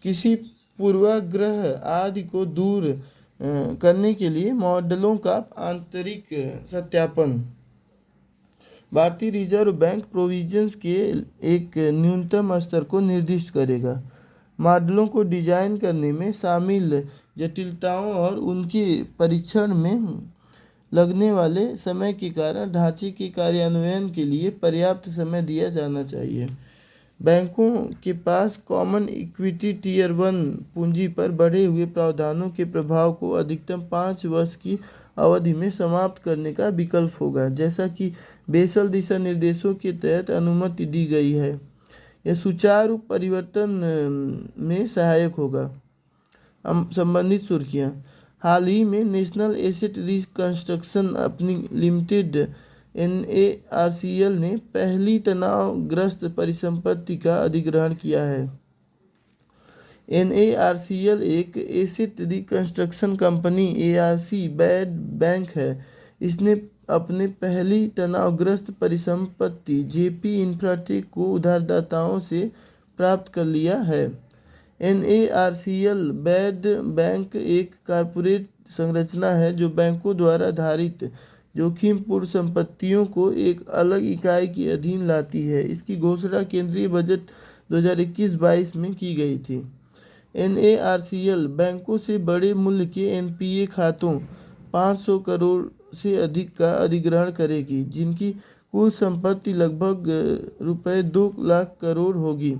किसी पूर्वाग्रह आदि को दूर करने के लिए मॉडलों का आंतरिक सत्यापन। भारतीय रिजर्व बैंक प्रोविजंस के एक न्यूनतम स्तर को निर्दिष्ट करेगा। मॉडलों को डिजाइन करने में शामिल जटिलताओं और उनके परीक्षण में लगने वाले समय के कारण ढांचे के कार्यान्वयन के लिए पर्याप्त समय दिया जाना चाहिए। बैंकों के पास कॉमन इक्विटी टियर 1 पूंजी पर बढ़े हुए प्रावधानों के प्रभाव को अधिकतम 5 वर्ष की अवधि में समाप्त करने का विकल्प होगा, जैसा कि बेसल दिशा निर्देशों के तहत अनुमति दी गई है। यह सुचारू परिवर्तन में सहायक होगा। संबंधित सुर्खियाँ। हाल ही में नेशनल एसेट रिकंस्ट्रक्शन अपनी लिमिटेड NARCL ने पहली तनावग्रस्त परिसंपत्ति का अधिग्रहण किया है। NARCL एक asset reconstruction company ARC bad bank है। इसने अपने पहली तनावग्रस्त परिसंपत्ति JP इंफ्राटेक को उधारदाताओं से प्राप्त कर लिया है। NARCL बैड बैंक एक कॉर्पोरेट संरचना है जो बैंकों द्वारा धारित जोखिमपूर्ण संपत्तियों को एक अलग इकाई के अधीन लाती है। इसकी घोषणा केंद्रीय बजट 2021-22 में की गई थी। NARCL बैंकों से बड़े मूल्य के NPA खातों 500 करोड़ से अधिक का अधिग्रहण करेगी, जिनकी कुल संपत्ति लगभग ₹2 लाख करोड़ होगी।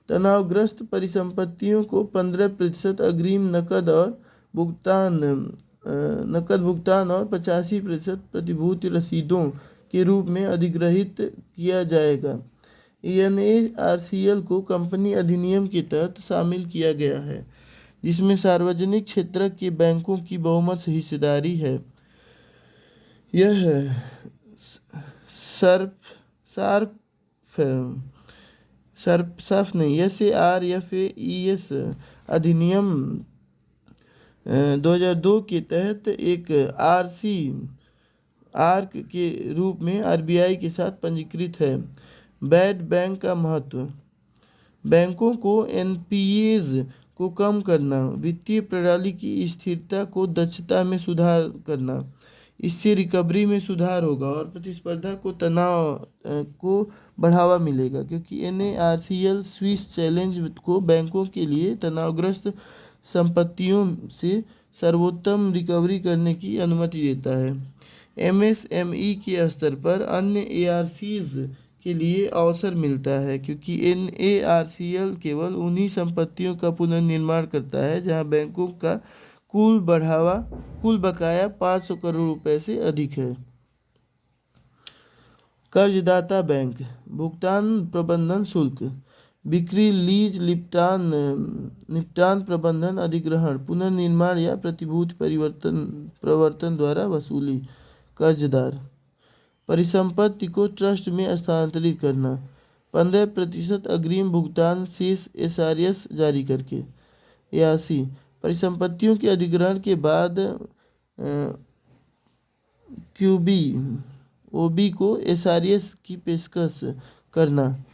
तनावग्रस्त परिसंपत्तियों को 15% अग्रिम नकद भुगतान और 85% प्रतिभूति रसीदों के रूप में अधिग्रहित किया जाएगा। NARCL को कंपनी अधिनियम के तहत शामिल किया गया है, जिसमें सार्वजनिक क्षेत्र के बैंकों की बहुमत हिस्सेदारी है। यह SARFAES अधिनियम 2002 के तहत एक आर्क के रूप में आरबीआई के साथ पंजीकृत है। बैड बैंक का महत्व। बैंकों को एनपीएज को कम करना, वित्तीय प्रणाली की स्थिरता को दक्षता में सुधार करना, इससे रिकवरी में सुधार होगा और प्रतिस्पर्धा को तनाव को बढ़ावा मिलेगा, क्योंकि एनएआरसीएल स्विस चैलेंज को बैंकों के लिए तनावग्रस्त संपत्तियों से सर्वोत्तम रिकवरी करने की अनुमति देता है। एमएसएमई के स्तर पर अन्य एआरसीज के लिए अवसर मिलता है, क्योंकि एनएआरसीएल केवल उन्हीं संपत्तियों का पुनर्निर्माण करता है जहां बैंकों का कुल बकाया 500 करोड़ रुपए से अधिक है। कर्जदाता बैंक। भुगतान प्रबंधन शुल्क, बिक्री, लीज, निपटान प्रबंधन, अधिग्रहण, पुनर्निर्माण या प्रतिभूति प्रवर्तन द्वारा वसूली। कर्जदार। परिसंपत्ति को ट्रस्ट में स्थानांतरित करना, 15% अग्रिम भुगतान शेष एसआरएस जारी करके। 81 परिसंपत्तियों के अधिग्रहण के बाद क्यूबी ओबी को एसआरएस की पेशकश करना।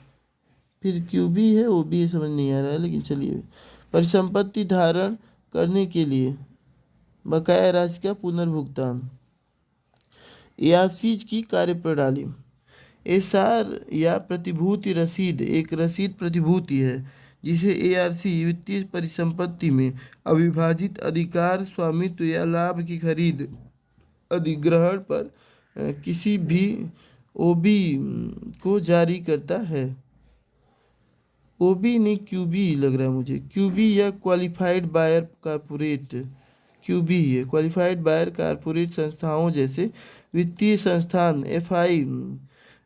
फिर क्यूबी है ओबी समझ नहीं आ रहा है, लेकिन चलिए। परिसंपत्ति धारण करने के लिए बकाया राशि का पुनर्भुगतान। एआरसीज की कार्यप्रणाली। एसआर या प्रतिभूति रसीद एक रसीद प्रतिभूति है जिसे एआरसी वित्तीय परिसंपत्ति में अविभाजित अधिकार, स्वामित्व या लाभ की खरीद अधिग्रहण पर किसी भी ओबी को जारी करता है। ओबी नहीं क्यूबी लग रहा है मुझे, क्यूबी या क्वालिफाइड बायर कारपोरेट, क्यूबी है। क्वालिफाइड बायर कारपोरेट संस्थाओं जैसे वित्तीय संस्थान, एफआई,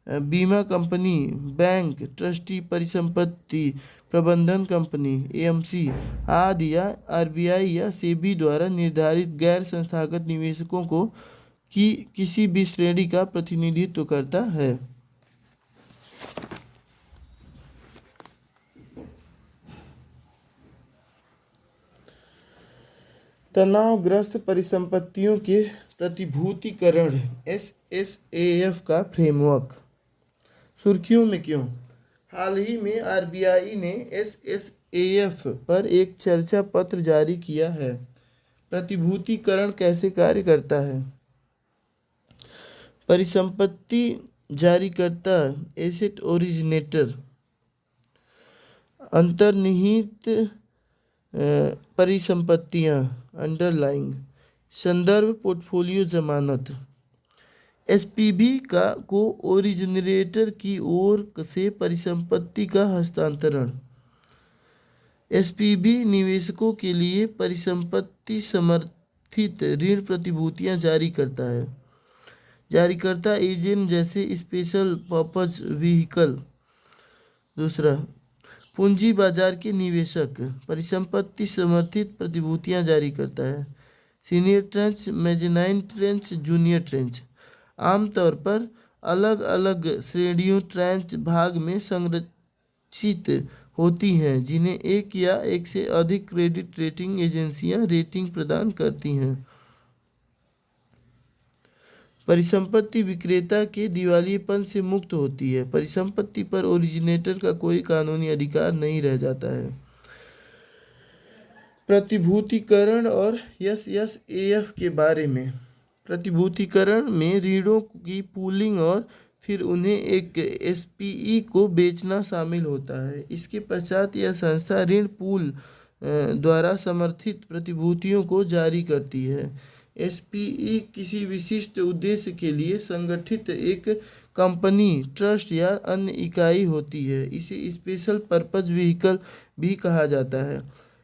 बीमा कंपनी, बैंक, ट्रस्टी, परिसंपत्ति प्रबंधन कंपनी, एएमसी आदि या आरबीआई या सेबी द्वारा निर्धारित गैर संस्थागत निवेशकों को की किसी भी श्रेणी का प्रतिनिधित्व करता है। तनावग्रस्त परिसंपत्तियों के प्रतिभूतिकरण एसएसएएफ का फ्रेमवर्क। सुर्खियों में क्यों? हाल ही में आरबीआई ने एसएसएएफ पर एक चर्चा पत्र जारी किया है। प्रतिभूतिकरण कैसे कार्य करता है? परिसंपत्ति जारीकर्ता एसेट ओरिजिनेटर, अंतर्निहित परिसंपत्तियां अंडरलाइंग, संदर्भ पोर्टफोलियो जमानत। एसपीवी को ओरिजिनेटर की ओर से परिसंपत्ति का हस्तांतरण। एसपीवी निवेशकों के लिए परिसंपत्ति समर्थित ऋण प्रतिभूतियां जारी करता है। जारीकर्ता एजेंट जैसे स्पेशल पर्पज व्हीकल। दूसरा, पूंजी बाजार के निवेशक परिसंपत्ति समर्थित प्रतिभूतियां जारी करता है। Senior trench, mezzanine trench, junior trench आमतौर पर अलग अलग श्रेणियों ट्रेंच भाग में संरचित होती हैं, जिन्हें एक या एक से अधिक क्रेडिट रेटिंग एजेंसियां रेटिंग प्रदान करती हैं। परिसंपत्ति विक्रेता के दिवालियेपन से मुक्त होती है। परिसंपत्ति पर ओरिजिनेटर का कोई कानूनी अधिकार नहीं रह जाता है। प्रतिभूतिकरण और एसएसएएफ के बारे में। प्रतिभूतिकरण में ऋणों की पूलिंग और फिर उन्हें एक एसपीई को बेचना शामिल होता है। इसके पश्चात यह संस्था ऋण पूल द्वारा समर्थित प्रतिभूतियों को जारी करती है। एसपीई किसी विशिष्ट उद्देश्य के लिए संगठित एक कंपनी, ट्रस्ट या अन्य इकाई होती है। इसे स्पेशल पर्पज व्हीकल भी कहा जाता है।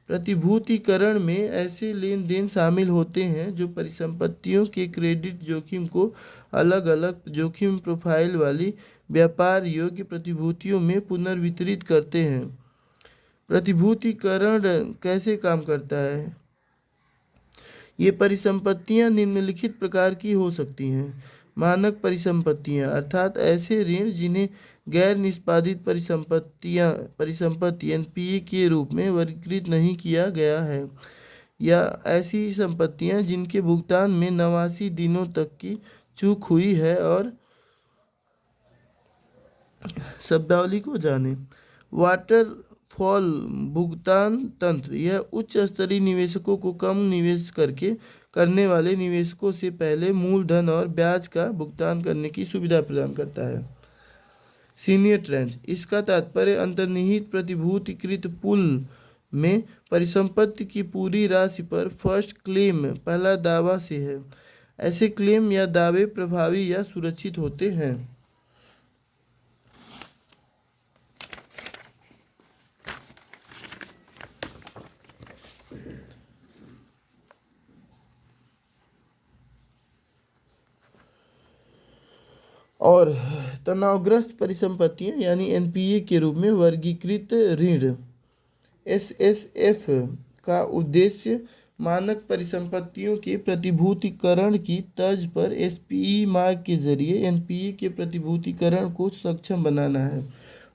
प्रतिभूतिकरण में ऐसे लेन देन शामिल होते हैं जो परिसंपत्तियों के क्रेडिट जोखिम को अलग अलग जोखिम प्रोफाइल वाली व्यापार योग्य प्रतिभूतियों में पुनर्वितरित करते हैं। प्रतिभूतिकरण कैसे काम करता है? ये परिसंपत्तियां निम्नलिखित प्रकार की हो सकती हैं। मानक परिसंपत्तियां अर्थात ऐसे ऋण जिन्हें गैर निष्पादित परिसंपत्ति एनपीए के रूप में वर्गीकृत नहीं किया गया है। या ऐसी संपत्तियां जिनके भुगतान में 89 दिनों तक की चूक हुई है। और शब्दावली को जाने। वाटरफॉल भुगतान तंत्र यह उच्च स्तरीय निवेशकों को कम निवेश करने वाले निवेशकों से पहले मूलधन और ब्याज का भुगतान करने की सुविधा प्रदान करता है। सीनियर ट्रेंच इसका तात्पर्य अंतर्निहित प्रतिभूतिकृत पूल में परिसंपत्ति की पूरी राशि पर फर्स्ट क्लेम पहला दावा से है। ऐसे क्लेम या दावे प्रभावी या सुरक्षित होते हैं। और तनावग्रस्त परिसंपत्तियां यानी एनपीए के रूप में वर्गीकृत ऋण। एसएसएफ का उद्देश्य मानक परिसंपत्तियों के प्रतिभूतिकरण की तर्ज पर एसपीई मार्ग के जरिए एनपीए के प्रतिभूतिकरण को सक्षम बनाना है।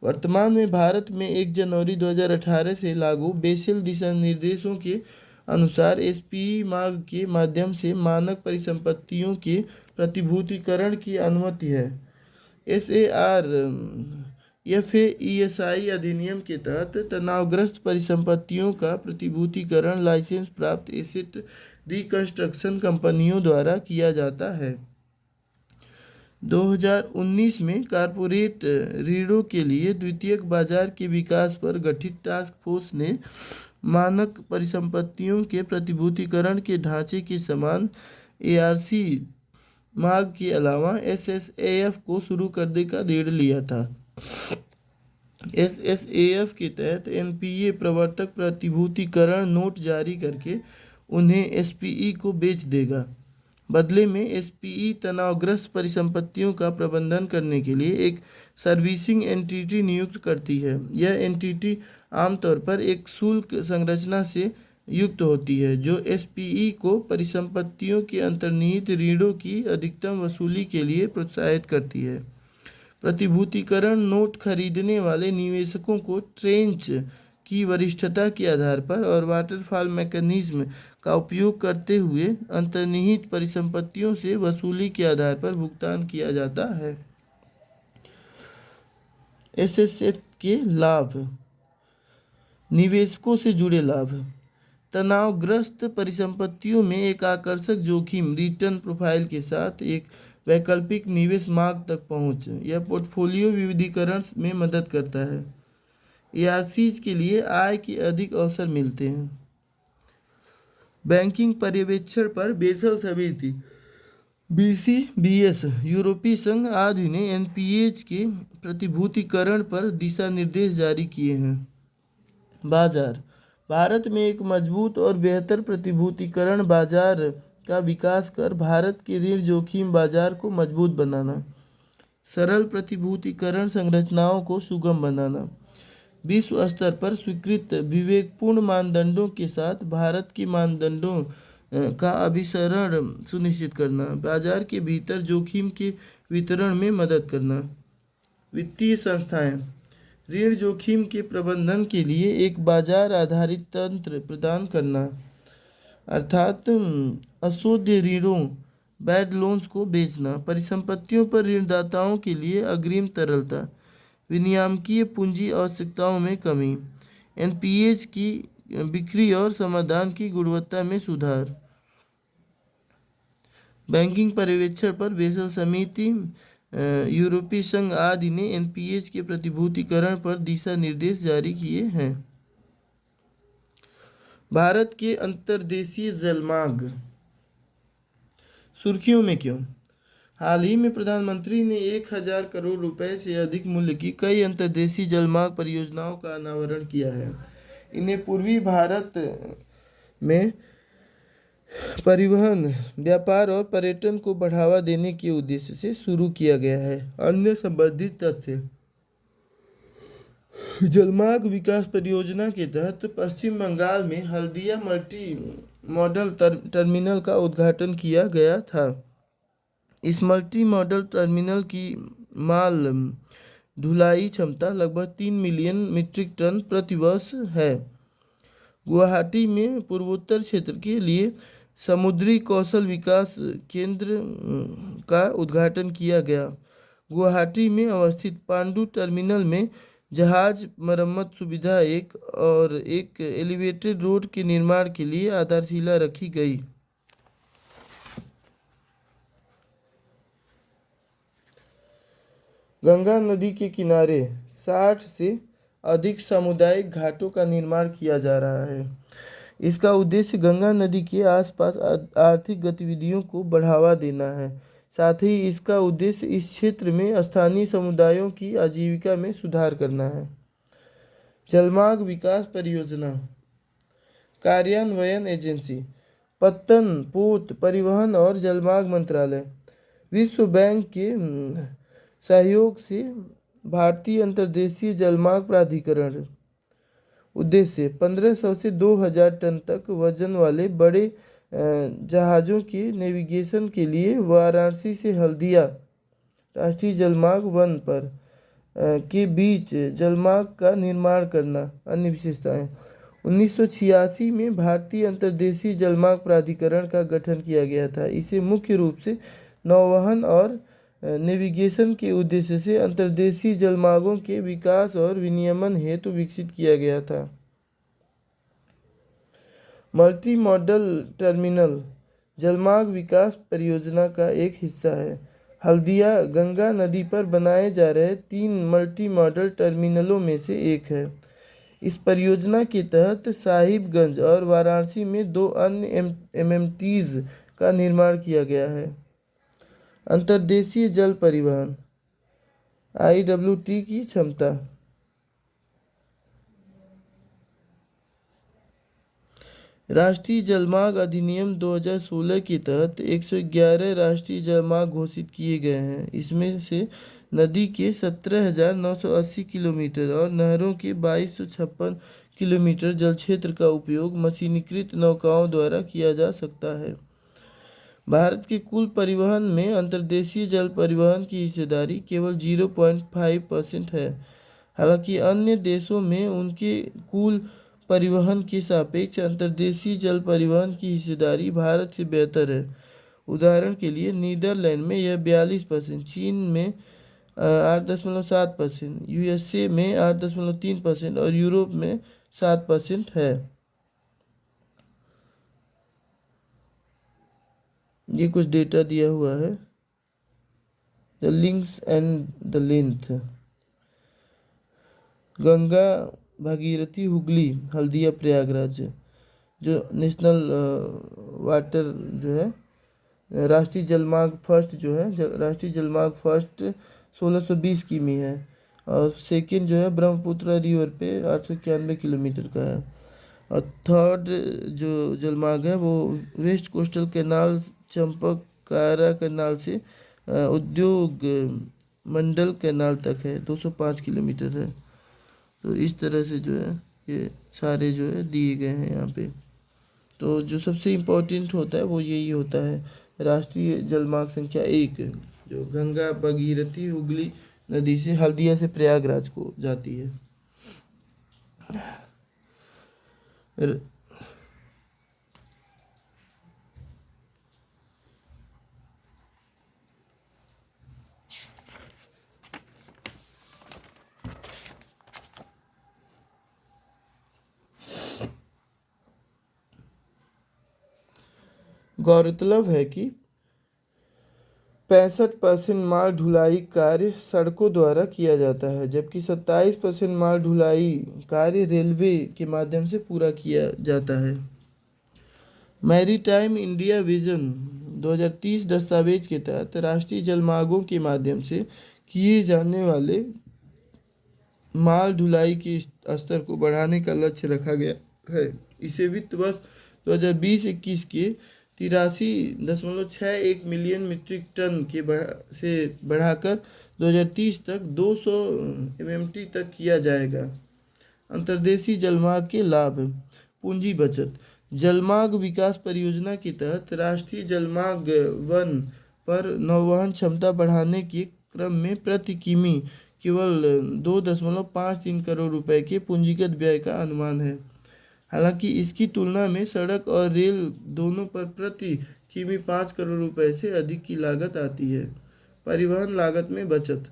वर्तमान में भारत में 1 जनवरी 2018 से लागू बेसल दिशा निर्देशों के अनुसार एसपीई मार्ग के माध्यम से मानक परिसंपत्तियों के प्रतिभूतिकरण की अनुमति है। एसएआर एफएईएसआई अधिनियम के तहत तनावग्रस्त परिसंपत्तियों का प्रतिभूतिकरण लाइसेंस प्राप्त एसेट रिकंस्ट्रक्शन कंपनियों द्वारा किया जाता है। 2019 में कॉरपोरेट ऋणों के लिए द्वितीयक बाजार के विकास पर गठित टास्क फोर्स ने मानक परिसंपत्तियों के प्रतिभूतिकरण के ढांचे के समान एआरसी मार्ग के अलावा एसएसएएफ को शुरू करने का निर्णय लिया था। एसएसएएफ के तहत एनपीए प्रवर्तक प्रतिभूतिकरण नोट जारी करके उन्हें एसपीई को बेच देगा। बदले में एसपीई तनावग्रस्त परिसंपत्तियों का प्रबंधन करने के लिए एक सर्विसिंग एंटिटी नियुक्त करती है। यह एंटिटी आमतौर पर एक शुल्क संरचना से युक्त होती है जो एसपीई को परिसंपत्तियों के अंतर्निहित ऋणों की अधिकतम वसूली के लिए प्रोत्साहित करती है। प्रतिभूतिकरण नोट खरीदने वाले निवेशकों को ट्रेंच की वरिष्ठता के आधार पर और वाटरफॉल मैकेनिज्म का उपयोग करते हुए अंतर्निहित परिसंपत्तियों से वसूली के आधार पर भुगतान किया जाता है। एसएसएफ के लाभ। निवेशकों से जुड़े लाभ। तनावग्रस्त परिसंपत्तियों में एक आकर्षक जोखिम रिटर्न प्रोफाइल के साथ एक वैकल्पिक निवेश मार्ग तक पहुंच यह पोर्टफोलियो विविधीकरण में मदद करता है। एआरसीज के लिए आय के अधिक अवसर मिलते हैं। बैंकिंग पर्यवेक्षण पर बेसल समिति बीसीबीएस यूरोपीय संघ आदि ने एनपीएज के प्रतिभूतिकरण पर दिशा निर्देश जारी किए हैं। बाजार। भारत में एक मजबूत और बेहतर प्रतिभूतिकरण बाजार का विकास कर भारत के ऋण जोखिम बाजार को मजबूत बनाना। सरल प्रतिभूतिकरण संरचनाओं को सुगम बनाना। विश्व स्तर पर स्वीकृत विवेकपूर्ण मानदंडों के साथ भारत के मानदंडों का अभिसरण सुनिश्चित करना। बाजार के भीतर जोखिम के वितरण में मदद करना। वित्तीय संस्थाएं ऋण जोखिम के प्रबंधन के लिए एक बाजार आधारित तंत्र प्रदान करना अर्थात अशोध्य ऋणों बैड लोन्स को बेचना। परिसंपत्तियों पर ऋणदाताओं के लिए अग्रिम तरलता। विनियामकीय पूंजी आवश्यकताओं में कमी। एनपीएज की बिक्री और समाधान की गुणवत्ता में सुधार। बैंकिंग पर्यवेक्षण पर बेसल समिति यूरोपीय संघ आदि ने एनपीएज के प्रतिभूतिकरण पर दिशा निर्देश जारी किए हैं। भारत के अंतर्देशीय जलमार्ग सुर्खियों में क्यों? हाल ही में प्रधानमंत्री ने 1000 करोड़ रुपए से अधिक मूल्य की कई अंतर्देशीय जलमार्ग परियोजनाओं का अनावरण किया है। इन्हें पूर्वी भारत में परिवहन, व्यापार और पर्यटन को बढ़ावा देने के उद्देश्य से शुरू किया गया है। अन्य संबंधित तथ्य। जलमार्ग विकास परियोजना के तहत पश्चिम बंगाल में हल्दिया मल्टी मॉडल टर्मिनल का उद्घाटन किया गया था। इस मल्टी मॉडल टर्मिनल की माल ढुलाई क्षमता लगभग 3 मिलियन मीट्रिक टन प्रति वर्ष है। गुवाहाटी में पूर्वोत्तर क्षेत्र के लिए समुद्री कौशल विकास केंद्र का उद्घाटन किया गया। गुवाहाटी में अवस्थित पांडु टर्मिनल में जहाज मरम्मत सुविधा एक और एक एलिवेटेड रोड के निर्माण के लिए आधारशिला रखी गई। गंगा नदी के किनारे 60 से अधिक सामुदायिक घाटों का निर्माण किया जा रहा है। इसका उद्देश्य गंगा नदी के आसपास आर्थिक गतिविधियों को बढ़ावा देना है। साथ ही इसका उद्देश्य इस क्षेत्र में स्थानीय समुदायों की आजीविका में सुधार करना है। जलमार्ग विकास परियोजना कार्यान्वयन एजेंसी पत्तन पोत परिवहन और जलमार्ग मंत्रालय विश्व बैंक के सहयोग से भारतीय अंतर्देशीय जलमार्ग प्राधिकरण। उद्देश्य 1500 से 2000 टन तक वजन वाले बड़े जहाज़ों के नेविगेशन के लिए वाराणसी से हल्दिया राष्ट्रीय जलमार्ग 1 पर के बीच जलमार्ग का निर्माण करना। अन्य विशेषताएं 1986 में भारतीय अंतर्देशीय जलमार्ग प्राधिकरण का गठन किया गया था। इसे मुख्य रूप से नौवहन और नेविगेशन के उद्देश्य से अंतर्देशीय जलमार्गों के विकास और विनियमन हेतु विकसित किया गया था। मल्टी मॉडल टर्मिनल जलमार्ग विकास परियोजना का एक हिस्सा है। हल्दिया गंगा नदी पर बनाए जा रहे 3 मल्टी मॉडल टर्मिनलों में से एक है। इस परियोजना के तहत साहिबगंज और वाराणसी में 2 अन्य एमएमटीज का निर्माण किया गया है। अंतर्देशीय जल परिवहन IWT की क्षमता राष्ट्रीय जलमार्ग अधिनियम 2016 के तहत 111 राष्ट्रीय जलमार्ग घोषित किए गए हैं। इसमें से नदी के 17,980 किलोमीटर और नहरों के 2256 किलोमीटर जल क्षेत्र का उपयोग मशीनीकृत नौकाओं द्वारा किया जा सकता है। भारत के कुल परिवहन में अंतर्देशीय जल परिवहन की हिस्सेदारी केवल 0.5% है। हालांकि अन्य देशों में उनके कुल परिवहन के सापेक्ष अंतर्देशीय जल परिवहन की हिस्सेदारी भारत से बेहतर है। उदाहरण के लिए नीदरलैंड में यह 42%, चीन में 8.7%, USA में 8.3% और यूरोप में 7% है। ये कुछ डेटा दिया हुआ है। The links and the length Ganga Bhagirathi Hooghly Haldia Prayagraj जो नेशनल वाटर जो है राष्ट्रीय जलमार्ग फर्स्ट जो है राष्ट्रीय जलमार्ग फर्स्ट 1620 किमी है और सेकंड जो है ब्रह्मपुत्र रिवर पे 891 किलोमीटर का है और थर्ड जो जलमार्ग है वो वेस्ट कोस्टल कैनाल चंपकारा कैनाल से उद्योग मंडल कैनाल तक है 205 किलोमीटर है। तो इस तरह से जो है ये सारे जो है दिए गए हैं यहाँ पे। तो जो सबसे इम्पोर्टेंट होता है वो यही होता है राष्ट्रीय जलमार्ग संख्या 1 जो गंगा भगीरथी हुगली नदी से हल्दिया से प्रयागराज को जाती है। गौरतलब है कि 65% माल ढुलाई कार्य सड़कों द्वारा किया जाता है जबकि 27% माल ढुलाई कार्य रेलवे के माध्यम से पूरा किया जाता है। मैरीटाइम इंडिया विजन 2030 दस्तावेज के तहत राष्ट्रीय जलमार्गों के माध्यम से किए जाने वाले माल ढुलाई के स्तर को बढ़ाने का लक्ष्य रखा गया है। इसे वित्त वर्ष 2020-21 के 83.61 मिलियन मीट्रिक टन से बढ़ाकर 2030 तक 200 MMT तक किया जाएगा। अंतर्देशीय जलमार्ग के लाभ पूंजी बचत जलमार्ग विकास परियोजना के तहत राष्ट्रीय जलमार्ग 1 पर नौवहन क्षमता बढ़ाने के क्रम में प्रति किमी केवल 2.53 करोड़ रुपए के पूंजीगत व्यय का अनुमान है। हालांकि इसकी तुलना में सड़क और रेल दोनों पर प्रति किमी 5 करोड़ रुपए से अधिक की लागत आती है। परिवहन लागत में बचत।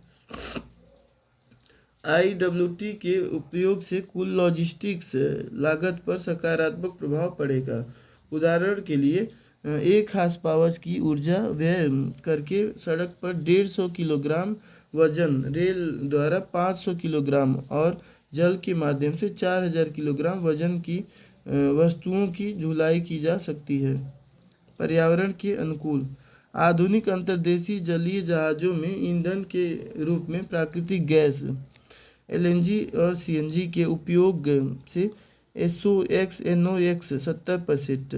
IWT के उपयोग से कुल लॉजिस्टिक्स लागत पर सकारात्मक प्रभाव पड़ेगा। उदाहरण के लिए 1 हार्स पावर की ऊर्जा व्यय करके सड़क पर 150 किलोग्राम वजन, रेल द्वारा 500 किलोग्राम और जल के माध्यम से 4000 किलोग्राम वजन की वस्तुओं की ढुलाई की जा सकती है। पर्यावरण के अनुकूल। आधुनिक अंतर्देशीय जलीय जहाज़ों में ईंधन के रूप में प्राकृतिक गैस LNG और CNG के उपयोग से SOx NOx 70%,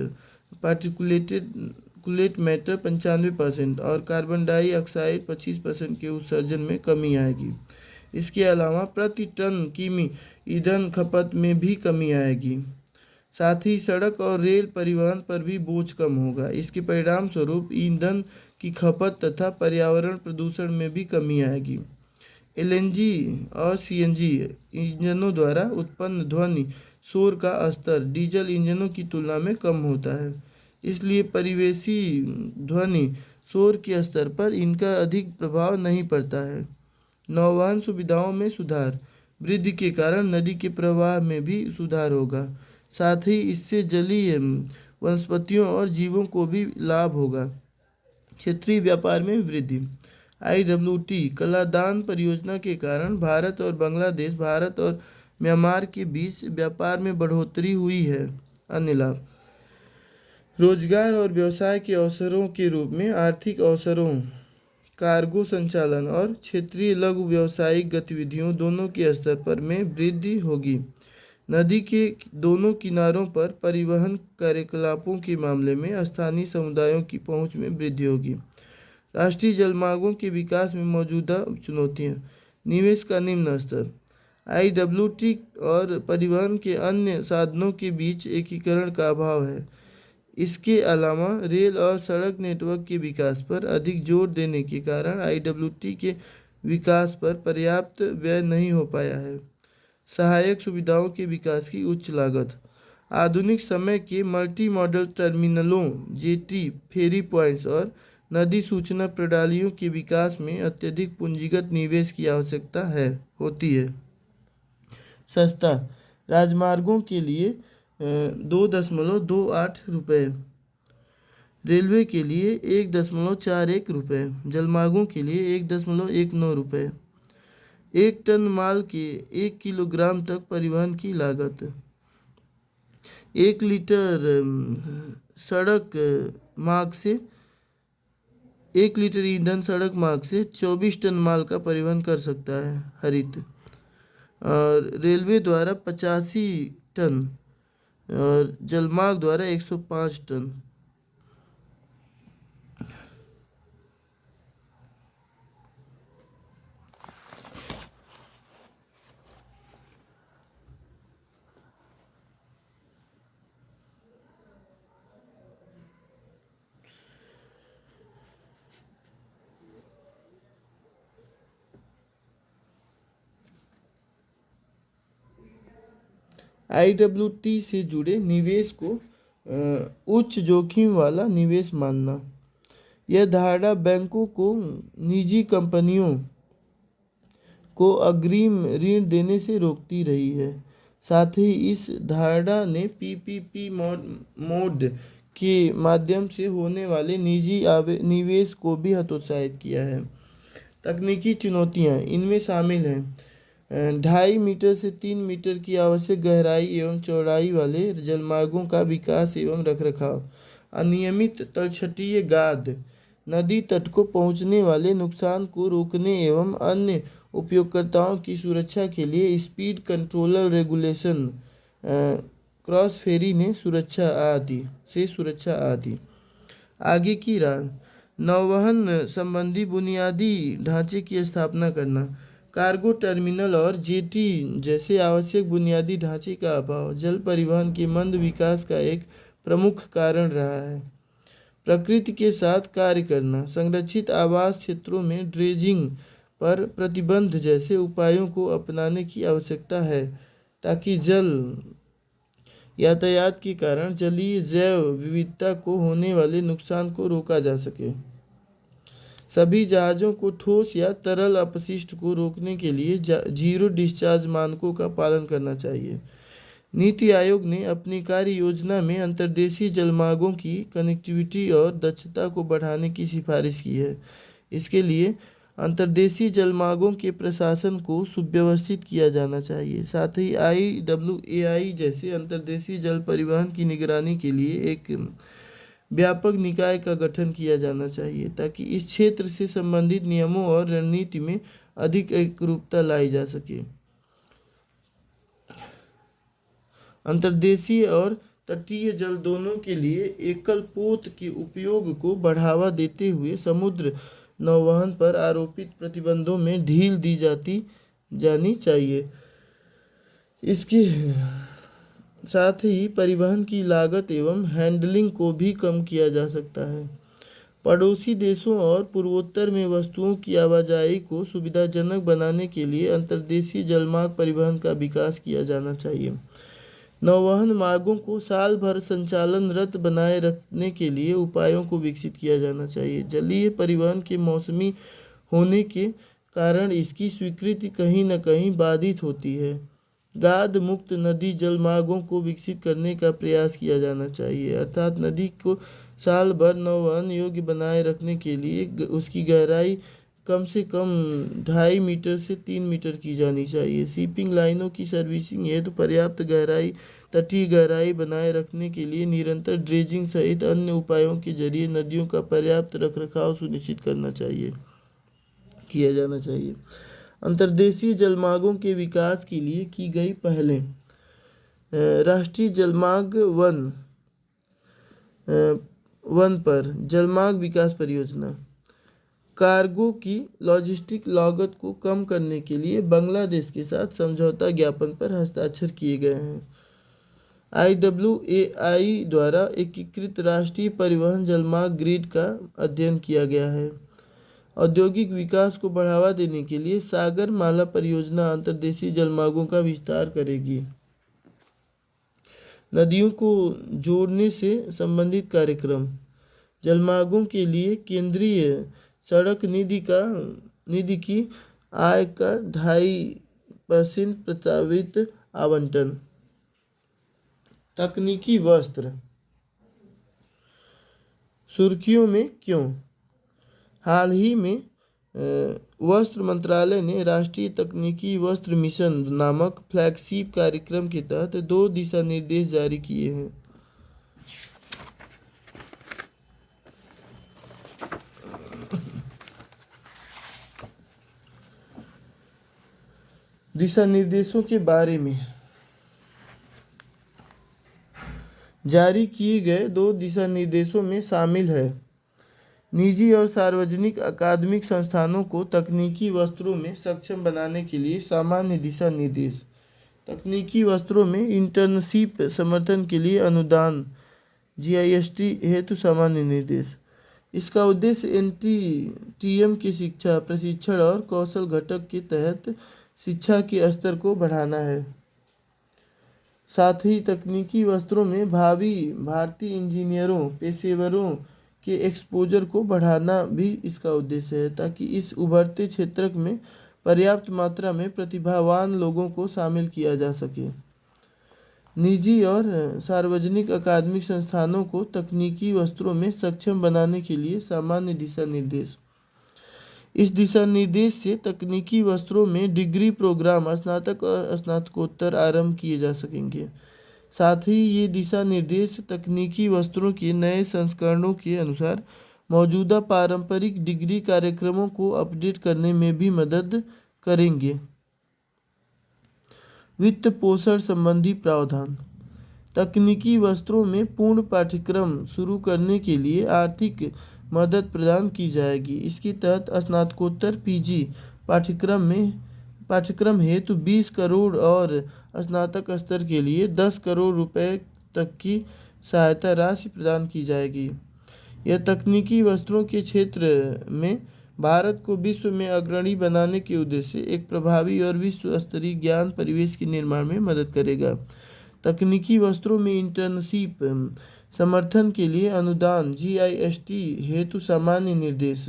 पार्टिकुलेट मैटर 95% और कार्बन डाइऑक्साइड 25% के उत्सर्जन में कमी आएगी। इसके अलावा प्रति टन किमी ईंधन खपत में भी कमी आएगी। साथ ही सड़क और रेल परिवहन पर भी बोझ कम होगा। इसके परिणाम स्वरूप ईंधन की खपत तथा पर्यावरण प्रदूषण में भी कमी आएगी। LNG और CNG इंजनों द्वारा उत्पन्न ध्वनि शोर का स्तर डीजल इंजनों की तुलना में कम होता है, इसलिए परिवेशी ध्वनि शोर के स्तर पर इनका अधिक प्रभाव नहीं पड़ता है। नौवहन सुविधाओं में सुधार। वृद्धि के कारण नदी के प्रवाह में भी सुधार होगा। साथ ही इससे जलीय वनस्पतियों और जीवों को भी लाभ होगा। क्षेत्रीय व्यापार में वृद्धि। IWT कलादान परियोजना के कारण भारत और बांग्लादेश, भारत और म्यांमार के बीच व्यापार में बढ़ोतरी हुई है। अन्य लाभ। रोजगार और व्यवसाय के अवसरों के रूप में आर्थिक अवसरों, कार्गो संचालन और क्षेत्रीय लघु व्यावसायिक गतिविधियों दोनों के स्तर पर में वृद्धि होगी। नदी के दोनों किनारों पर परिवहन कार्यकलापों के मामले में स्थानीय समुदायों की पहुंच में वृद्धि होगी। राष्ट्रीय जलमार्गों के विकास में मौजूदा चुनौतियां। निवेश का निम्न स्तर। IWT और परिवहन के अन्य साधनों के बीच एकीकरण का अभाव है। इसके अलावा रेल और सड़क नेटवर्क के विकास पर अधिक जोर देने के कारण IWT के विकास पर पर्याप्त व्यय नहीं हो पाया है। सहायक सुविधाओं के विकास की उच्च लागत। आधुनिक समय के मल्टी मॉडल टर्मिनलों, जेटी, फेरी पॉइंट्स और नदी सूचना प्रणालियों के विकास में अत्यधिक पूंजीगत निवेश की आवश्यकता होती है। सस्ता। राजमार्गों के लिए 2.28 रुपये, रेलवे के लिए 1.41 रुपये, जलमार्गों के लिए 1.19 रुपये। 1 टन माल के 1 किलोग्राम तक परिवहन की लागत। 1 लीटर सड़क मार्ग से 1 लीटर ईंधन सड़क मार्ग से 24 टन माल का परिवहन कर सकता है। हरित। और रेलवे द्वारा 85 टन और जलमार्ग द्वारा 105 टन। IWT से जुड़े निवेश को उच्च जोखिम वाला निवेश मानना। यह धारणा बैंकों को निजी कंपनियों को अग्रिम ऋण देने से रोकती रही है। साथ ही इस धारणा ने PPP मोड के माध्यम से होने वाले निजी निवेश को भी हतोत्साहित किया है। तकनीकी चुनौतियां इनमें शामिल हैं 2.5 मीटर से 3 मीटर की आवश्यक गहराई एवं चौड़ाई वाले जलमार्गों का विकास एवं रखरखाव। अनियमित तलछटीय गाद। नदी तट को पहुंचने वाले नुकसान को रोकने एवं अन्य उपयोगकर्ताओं की सुरक्षा के लिए स्पीड कंट्रोलर रेगुलेशन, क्रॉस फेरी ने सुरक्षा आदि। आगे की राह। नौवहन संबंधी बुनियादी ढांचे की स्थापना करना। कार्गो टर्मिनल और जेटी जैसे आवश्यक बुनियादी ढांचे का अभाव जल परिवहन के मंद विकास का एक प्रमुख कारण रहा है। प्रकृति के साथ कार्य करना। संरक्षित आवास क्षेत्रों में ड्रेजिंग पर प्रतिबंध जैसे उपायों को अपनाने की आवश्यकता है ताकि जल यातायात के कारण जलीय जैव विविधता को होने वाले नुकसान को रोका जा सके। सभी जहाज़ों को ठोस या तरल अपशिष्ट को रोकने के लिए जीरो डिस्चार्ज मानकों का पालन करना चाहिए। नीति आयोग ने अपनी कार्य योजना में अंतर्देशीय जलमार्गों की कनेक्टिविटी और दक्षता को बढ़ाने की सिफारिश की है। इसके लिए अंतर्देशीय जलमार्गों के प्रशासन को सुव्यवस्थित किया जाना चाहिए। साथ ही IWAI जैसे अंतर्देशीय जल परिवहन की निगरानी के लिए एक व्यापक निकाय का गठन किया जाना चाहिए, ताकि इस क्षेत्र से संबंधित नियमों और रणनीति में अधिक एकरूपता लाई जा सके। अंतर्देशीय और तटीय जल दोनों के लिए एकल पोत के उपयोग को बढ़ावा देते हुए समुद्र नौवहन पर आरोपित प्रतिबंधों में ढील दी जानी चाहिए। इसके साथ ही परिवहन की लागत एवं हैंडलिंग को भी कम किया जा सकता है। पड़ोसी देशों और पूर्वोत्तर में वस्तुओं की आवाजाही को सुविधाजनक बनाने के लिए अंतर्देशीय जलमार्ग परिवहन का विकास किया जाना चाहिए। नौवहन मार्गों को साल भर संचालनरत बनाए रखने के लिए उपायों को विकसित किया जाना चाहिए। जलीय परिवहन के मौसमी होने के कारण इसकी स्वीकृति कहीं न कहीं बाधित होती है। गाद मुक्त नदी जलमार्गों को विकसित करने का प्रयास किया जाना चाहिए, अर्थात नदी को साल भर नौवहन योग्य बनाए रखने के लिए उसकी गहराई कम से कम 2.5 मीटर से 3 मीटर की जानी चाहिए। शिपिंग लाइनों की सर्विसिंग हेतु पर्याप्त गहराई, तटीय गहराई बनाए रखने के लिए निरंतर ड्रेजिंग सहित अन्य उपायों के जरिए नदियों का पर्याप्त रखरखाव सुनिश्चित किया जाना चाहिए। अंतर्देशीय जलमार्गों के विकास के लिए की गई पहलें। राष्ट्रीय जलमार्ग वन पर जलमार्ग विकास परियोजना। कार्गो की लॉजिस्टिक लागत को कम करने के लिए बांग्लादेश के साथ समझौता ज्ञापन पर हस्ताक्षर किए गए हैं। IWAI द्वारा एकीकृत राष्ट्रीय परिवहन जलमार्ग ग्रिड का अध्ययन किया गया है। औद्योगिक विकास को बढ़ावा देने के लिए सागर माला परियोजना अंतर्देशीय जलमार्गों का विस्तार करेगी। नदियों को जोड़ने से संबंधित कार्यक्रम। जलमार्गों के लिए केंद्रीय सड़क निधि की आय का 2.5% प्रस्तावित आवंटन। तकनीकी वस्त्र सुर्खियों में क्यों? हाल ही में वस्त्र मंत्रालय ने राष्ट्रीय तकनीकी वस्त्र मिशन नामक फ्लैगशिप कार्यक्रम के तहत 2 दिशा निर्देश जारी किए हैं। दिशा निर्देशों के बारे में जारी किए गए 2 दिशा निर्देशों में शामिल है निजी और सार्वजनिक अकादमिक संस्थानों को तकनीकी वस्त्रों में सक्षम बनाने के लिए सामान्य दिशा निर्देश। तकनीकी वस्त्रों में इंटर्नशिप समर्थन के लिए अनुदान GIST हेतु सामान्य निर्देश। इसका उद्देश्य NTTM की शिक्षा, प्रशिक्षण और कौशल घटक के तहत शिक्षा के स्तर को बढ़ाना है। साथ ही तकनीकी वस्त्रों में भावी भारतीय इंजीनियरों पेशेवरों के एक्सपोजर को बढ़ाना भी इसका उद्देश्य है, ताकि इस उभरते क्षेत्र में पर्याप्त मात्रा में प्रतिभावान लोगों को शामिल किया जा सके। निजी और सार्वजनिक अकादमिक संस्थानों को तकनीकी वस्त्रों में सक्षम बनाने के लिए सामान्य दिशा निर्देश। इस दिशा निर्देश से तकनीकी वस्त्रों में डिग्री प्रोग्राम स्नातक और स्नातकोत्तर आरंभ किए जा सकेंगे। साथ ही ये दिशा निर्देश तकनीकी वस्त्रों के नए संस्करणों के अनुसार मौजूदा पारंपरिक डिग्री कार्यक्रमों को अपडेट करने में भी मदद करेंगे। वित्त पोषण संबंधी प्रावधान। तकनीकी वस्त्रों में पूर्ण पाठ्यक्रम शुरू करने के लिए आर्थिक मदद प्रदान की जाएगी। इसके तहत स्नातकोत्तर PG पाठ्यक्रम हेतु 20 करोड़ और स्नातक स्तर के लिए 10 करोड़ रुपए तक की सहायता राशि प्रदान की जाएगी। यह तकनीकी वस्त्रों के क्षेत्र में भारत को विश्व में अग्रणी बनाने के उद्देश्य से एक प्रभावी और विश्व स्तरीय ज्ञान परिवेश के निर्माण में मदद करेगा। तकनीकी वस्त्रों में इंटर्नशिप समर्थन के लिए अनुदान जीआईएसटी हेतु सामान्य निर्देश।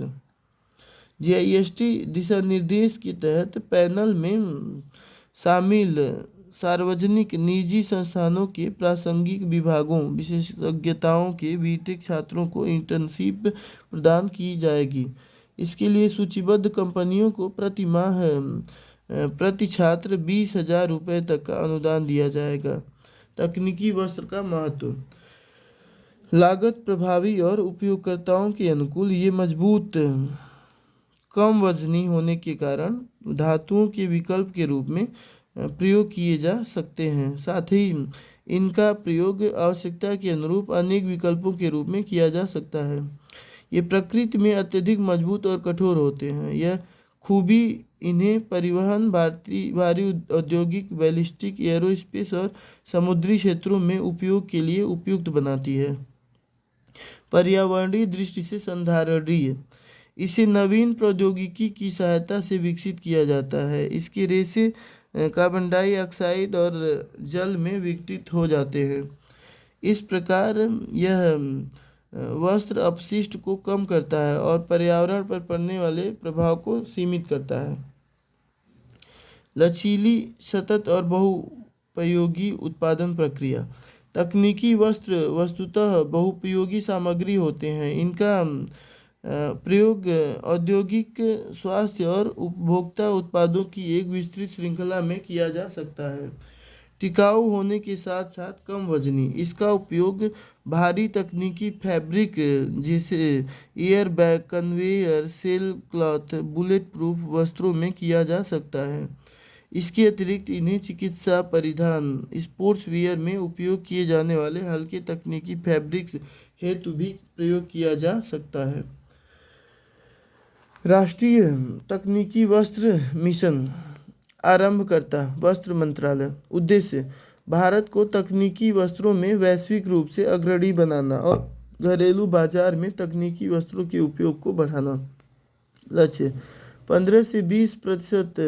जीआईएसटी दिशा निर्देश के तहत पैनल में शामिल सार्वजनिक निजी संस्थानों के प्रासंगिक विभागों विशेषज्ञताओं के बीटेक छात्रों को इंटर्नशिप प्रदान की जाएगी। इसके लिए सूचीबद्ध कंपनियों को प्रति माह प्रति छात्र 20,000 रुपये तक का अनुदान दिया जाएगा। तकनीकी वस्त्र का महत्व। लागत प्रभावी और उपयोगकर्ताओं के अनुकूल। ये मजबूत, कम वजनी होने के कारण धातुओं के विकल्प के रूप में प्रयोग किए जा सकते हैं। साथ ही इनका प्रयोग आवश्यकता के अनुरूप अनेक विकल्पों के रूप में किया जा सकता है। ये प्रकृति में अत्यधिक मजबूत और कठोर होते हैं। यह खूबी इन्हें परिवहन, भारी औद्योगिक, बैलिस्टिक, एरोस्पेस और समुद्री क्षेत्रों में उपयोग के लिए उपयुक्त बनाती है। पर्यावरणीय दृष्टि से संधारणीय। इसे नवीन प्रौद्योगिकी की सहायता से विकसित किया जाता है। इसके रेशे कार्बन डाइऑक्साइड और जल में विघटित हो जाते हैं। इस प्रकार यह वस्त्र अपशिष्ट को कम करता है और पर्यावरण पर पड़ने वाले प्रभाव को सीमित करता है। लचीली, सतत और बहुपयोगी उत्पादन प्रक्रिया। तकनीकी वस्त्र वस्तुतः बहुपयोगी सामग्री होते हैं। इनका प्रयोग औद्योगिक, स्वास्थ्य और उपभोक्ता उत्पादों की एक विस्तृत श्रृंखला में किया जा सकता है। टिकाऊ होने के साथ साथ कम वजनी। इसका उपयोग भारी तकनीकी फैब्रिक जैसे air bag, conveyor, sail cloth, bullet proof वस्त्रों में किया जा सकता है। इसके अतिरिक्त इन्हें चिकित्सा, परिधान, स्पोर्ट्स वियर में उपयोग किए जाने वाले हल्के तकनीकी फैब्रिक्स हेतु भी प्रयोग किया जा सकता है। राष्ट्रीय तकनीकी वस्त्र मिशन। आरंभकर्ता वस्त्र मंत्रालय। उद्देश्य भारत को तकनीकी वस्त्रों में वैश्विक रूप से अग्रणी बनाना और घरेलू बाजार में तकनीकी वस्त्रों के उपयोग को बढ़ाना। लक्ष्य 15 से 20%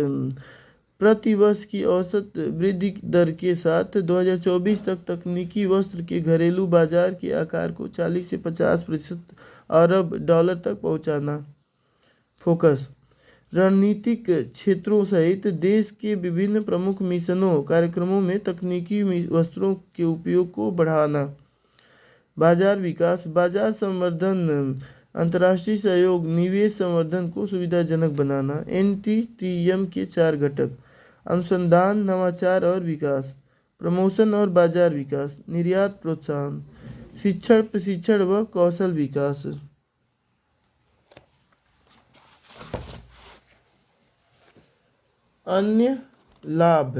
प्रति वर्ष की औसत वृद्धि दर के साथ 2024 तक तकनीकी वस्त्र के घरेलू बाजार के आकार को 40 से 50% अरब डॉलर तक पहुंचाना। फोकस रणनीतिक क्षेत्रों सहित देश के विभिन्न प्रमुख मिशनों, कार्यक्रमों में तकनीकी वस्त्रों के उपयोग को बढ़ाना। बाजार विकास, बाजार संवर्धन, अंतर्राष्ट्रीय सहयोग, निवेश संवर्धन को सुविधाजनक बनाना। NTTM के 4 घटक। अनुसंधान, नवाचार और विकास, प्रमोशन और बाजार विकास, निर्यात प्रोत्साहन, शिक्षण, प्रशिक्षण व कौशल विकास। अन्य लाभ।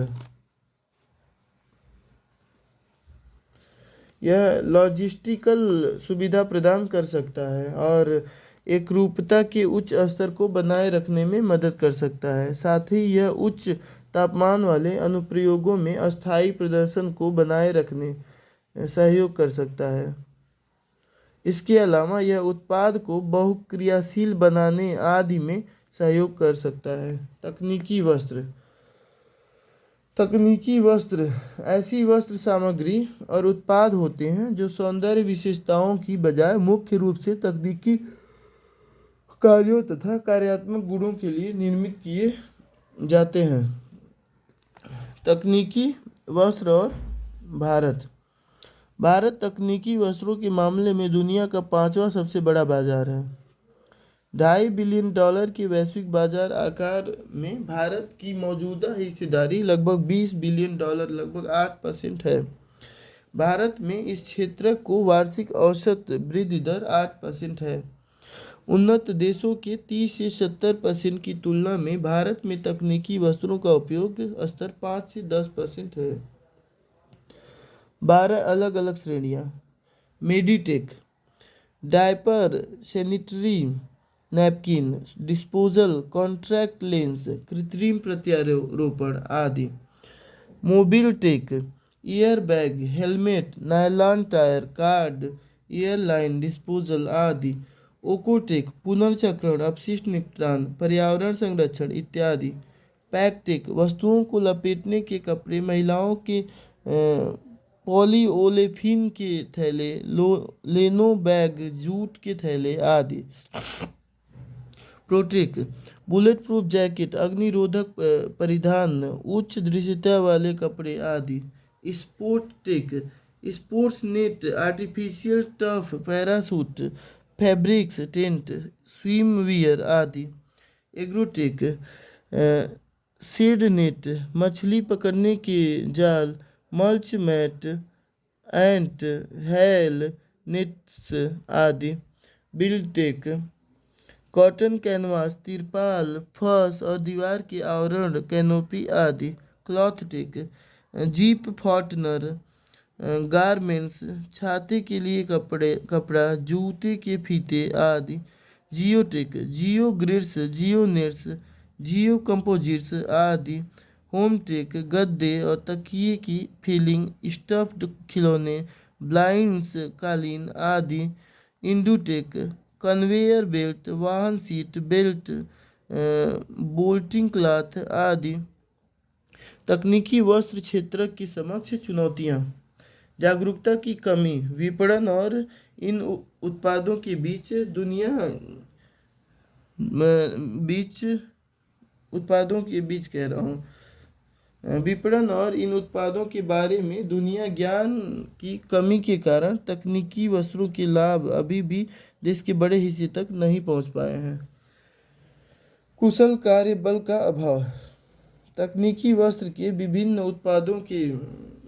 यह लॉजिस्टिकल सुविधा प्रदान कर सकता है और एकरूपता के उच्च स्तर को बनाए रखने में मदद कर सकता है। साथ ही यह उच्च तापमान वाले अनुप्रयोगों में अस्थायी प्रदर्शन को बनाए रखने सहयोग कर सकता है। इसके अलावा यह उत्पाद को बहुक्रियाशील बनाने आदि में सहयोग कर सकता है। तकनीकी वस्त्र। तकनीकी वस्त्र ऐसी वस्त्र सामग्री और उत्पाद होते हैं जो सौंदर्य विशेषताओं की बजाय मुख्य रूप से तकनीकी कार्यों तथा कार्यात्मक गुणों के लिए निर्मित किए जाते हैं। तकनीकी वस्त्र और भारत। भारत तकनीकी वस्त्रों के मामले में दुनिया का 5वां सबसे बड़ा बाजार है। $2.5 बिलियन के वैश्विक बाजार आकार में भारत की मौजूदा हिस्सेदारी लगभग $20 बिलियन, लगभग 8% है। भारत में इस क्षेत्र को वार्षिक औसत वृद्धि दर 8% है। उन्नत देशों के 30 से 70% की तुलना में भारत में तकनीकी वस्त्रों का उपयोग स्तर 5 से 10% है। 12 अलग अलग श्रेणियाँ। Meditech, diaper, sanitary napkin, disposal, contact lens, कृत्रिम प्रत्यारोपण आदि। Mobiltech, air bag, helmet, nylon tyre, card, airline disposal आदि। ओकोटेक, पुनर्चक्रण, अपशिष्ट निपटान, पर्यावरण संरक्षण इत्यादि। पैकटेक, वस्तुओं को लपेटने के कपड़े, महिलाओं के पॉलीओलेफिन के थैले, लेनो बैग, जूट के थैले आदि। प्रोटेक बुलेट प्रूफ जैकेट, अग्निरोधक परिधान, उच्च दृश्यता वाले कपड़े आदि। Sporttech sports net, artificial turf, parachute, fabrics tent, swimwear आदि। एग्रोटेक सीड नेट, मछली पकड़ने के जाल, mulch mat, anti, hail nets आदि। बिल्डटेक कॉटन कैनवास, तिरपाल, फर्श और दीवार के आवरण, कैनोपी आदि। Clothtech zip fastener, garments, छाते के लिए कपड़ा, जूते के फीते आदि। Geotech geo grids, geo nets, जियो कंपोजिट्स आदि। होम टेक गद्दे और तकिए की फीलिंग, स्टफ्ड खिलौने, ब्लाइंड्स, कालीन आदि। इंडूटेक कन्वेयर बेल्ट, वाहन सीट बेल्ट, बोल्टिंग क्लॉथ आदि। तकनीकी वस्त्र क्षेत्र की समक्ष चुनौतियां। जागरूकता की कमी, विपणन और इन उत्पादों के बीच बीच उत्पादों के बीच कह रहा हूँ विपणन और इन उत्पादों के बारे में दुनिया ज्ञान की कमी के कारण तकनीकी वस्त्रों के लाभ अभी भी देश के बड़े हिस्से तक नहीं पहुंच पाए हैं। कुशल कार्य बल का अभाव, तकनीकी वस्त्र के विभिन्न उत्पादों के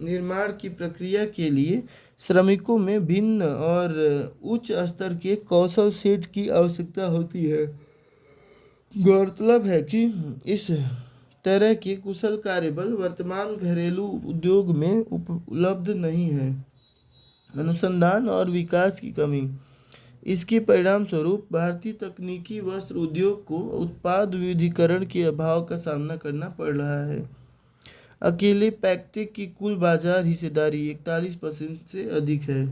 निर्माण की प्रक्रिया के लिए श्रमिकों में भिन्न और उच्च स्तर के कौशल सेट की आवश्यकता होती है। गौरतलब है कि इस तरह के कुशल कार्यबल वर्तमान घरेलू उद्योग में उपलब्ध नहीं है। अनुसंधान और विकास की कमी, इसके परिणाम स्वरूप भारतीय तकनीकी वस्त्र उद्योग को उत्पाद विविधीकरण के अभाव का सामना करना पड़ रहा है। अकेले पैक्टेक की कुल बाजार हिस्सेदारी 41% से अधिक है।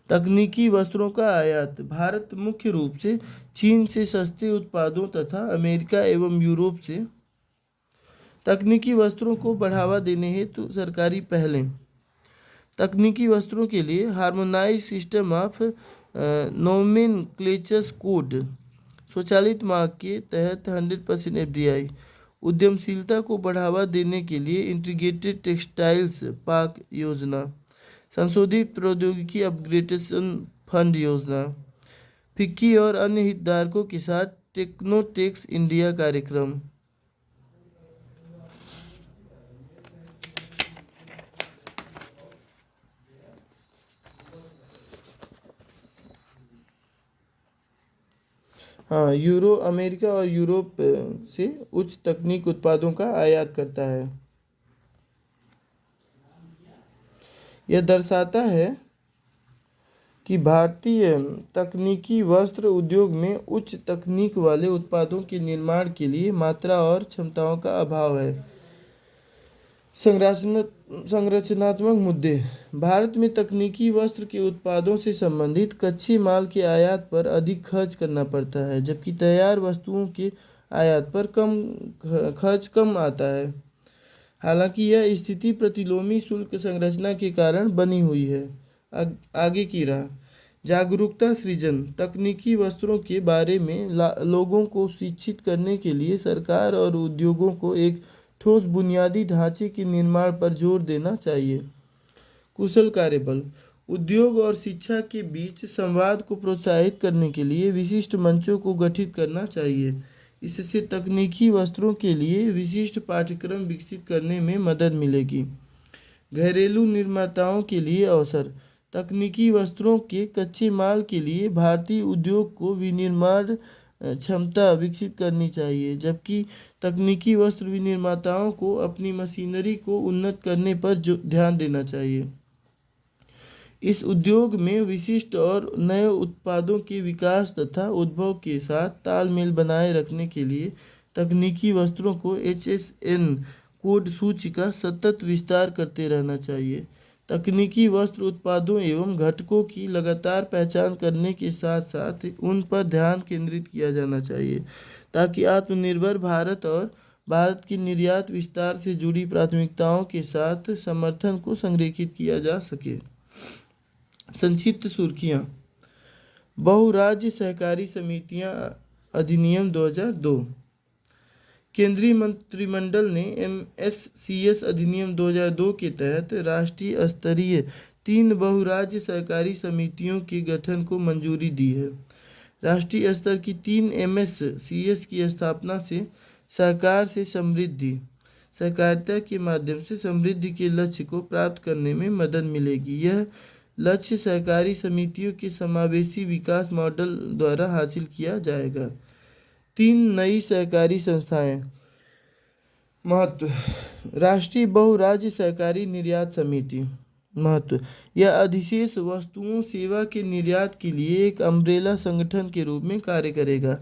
तकनीकी वस्त्रों का आयात, भारत मुख्य रूप से चीन से सस्ते उत्पादों तथा अमेरिका एवं यूरोप से। तकनीकी वस्त्रों को बढ़ावा देने हेतु सरकारी पहलें। तकनीकी वस्त्रों के लिए harmonise system of nomenclature code, स्वचालित मार्ग के तहत 100% एफडीआई। उद्यमशीलता को बढ़ावा देने के लिए इंटीग्रेटेड टेक्सटाइल्स पार्क योजना, संशोधित प्रौद्योगिकी अपग्रेडेशन फंड योजना। फिक्की और अन्य हितधारकों के साथ टेक्नोटेक्स इंडिया कार्यक्रम। हाँ, अमेरिका और यूरोप से उच्च तकनीक उत्पादों का आयात करता है। यह दर्शाता है कि भारतीय तकनीकी वस्त्र उद्योग में उच्च तकनीक वाले उत्पादों के निर्माण के लिए मात्रा और क्षमताओं का अभाव है। संरचनात्मक मुद्दे, भारत में तकनीकी वस्त्र के उत्पादों से संबंधित कच्चे माल के आयात पर अधिक खर्च करना पड़ता है, जबकि तैयार वस्तुओं के आयात पर खर्च कम आता है। हालांकि यह स्थिति प्रतिलोमी शुल्क संरचना के कारण बनी हुई है। आगे की राह, जागरूकता सृजन, तकनीकी वस्त्रों के बारे में लोगों को शिक्षित करने के लिए सरकार और उद्योगों को एक ठोस बुनियादी ढांचे के निर्माण पर जोर देना चाहिए। कुशल कार्यबल, उद्योग और शिक्षा के बीच संवाद को प्रोत्साहित करने के लिए विशिष्ट मंचों को गठित करना चाहिए। इससे तकनीकी वस्त्रों के लिए विशिष्ट पाठ्यक्रम विकसित करने में मदद मिलेगी। घरेलू निर्माताओं के लिए अवसर, तकनीकी वस्त्रों के कच्चे माल के लिए भारतीय उद्योग को विनिर्माण क्षमता विकसित करनी चाहिए, जबकि तकनीकी वस्त्र विनिर्माताओं को अपनी मशीनरी को उन्नत करने पर ध्यान देना चाहिए। इस उद्योग में विशिष्ट और नए उत्पादों के विकास तथा उद्भव के साथ तालमेल बनाए रखने के लिए तकनीकी वस्त्रों को HSN कोड सूची का सतत विस्तार करते रहना चाहिए। तकनीकी वस्त्र उत्पादों एवं घटकों की लगातार पहचान करने के साथ साथ उन पर ध्यान केंद्रित किया जाना चाहिए, ताकि आत्मनिर्भर भारत और भारत की निर्यात विस्तार से जुड़ी प्राथमिकताओं के साथ समर्थन को संरेखित किया जा सके। संक्षिप्त सुर्खियाँ। बहुराज्य सहकारी समितियाँ अधिनियम 2002। केंद्रीय मंत्रिमंडल ने एमएससीएस अधिनियम 2002 के तहत राष्ट्रीय स्तरीय 3 बहुराज्य सहकारी समितियों के गठन को मंजूरी दी है। राष्ट्रीय स्तर की 3 एमएससीएस की स्थापना से सहकार से समृद्धि सहकारिता के माध्यम से समृद्धि के लक्ष्य को प्राप्त करने में मदद मिलेगी। यह लक्ष्य सहकारी समितियों के समावेशी विकास मॉडल द्वारा हासिल किया जाएगा। 3 नई सहकारी संस्थाएं। महत्व। राष्ट्रीय बहुराज्य सहकारी निर्यात समिति। महत्व। यह अधिशेष वस्तुओं सेवा के निर्यात के लिए एक अम्ब्रेला संगठन के रूप में कार्य करेगा।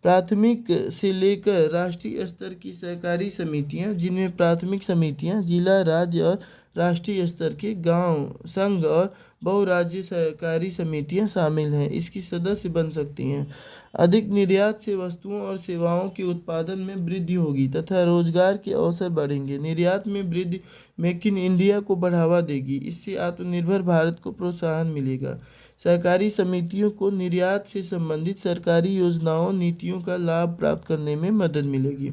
प्राथमिक से लेकर राष्ट्रीय स्तर की सहकारी समितियां, जिनमें प्राथमिक समितियां जिला, राज्य और राष्ट्रीय स्तर के गांव, संघ और बहुराज्य सहकारी समितियां शामिल हैं, इसकी सदस्य बन सकती हैं। अधिक निर्यात से वस्तुओं और सेवाओं के उत्पादन में वृद्धि होगी तथा रोजगार के अवसर बढ़ेंगे। निर्यात में वृद्धि मेक इन इंडिया को बढ़ावा देगी। इससे आत्मनिर्भर भारत को प्रोत्साहन मिलेगा। सहकारी समितियों को निर्यात से संबंधित सरकारी योजनाओं, नीतियों का लाभ प्राप्त करने में मदद मिलेगी।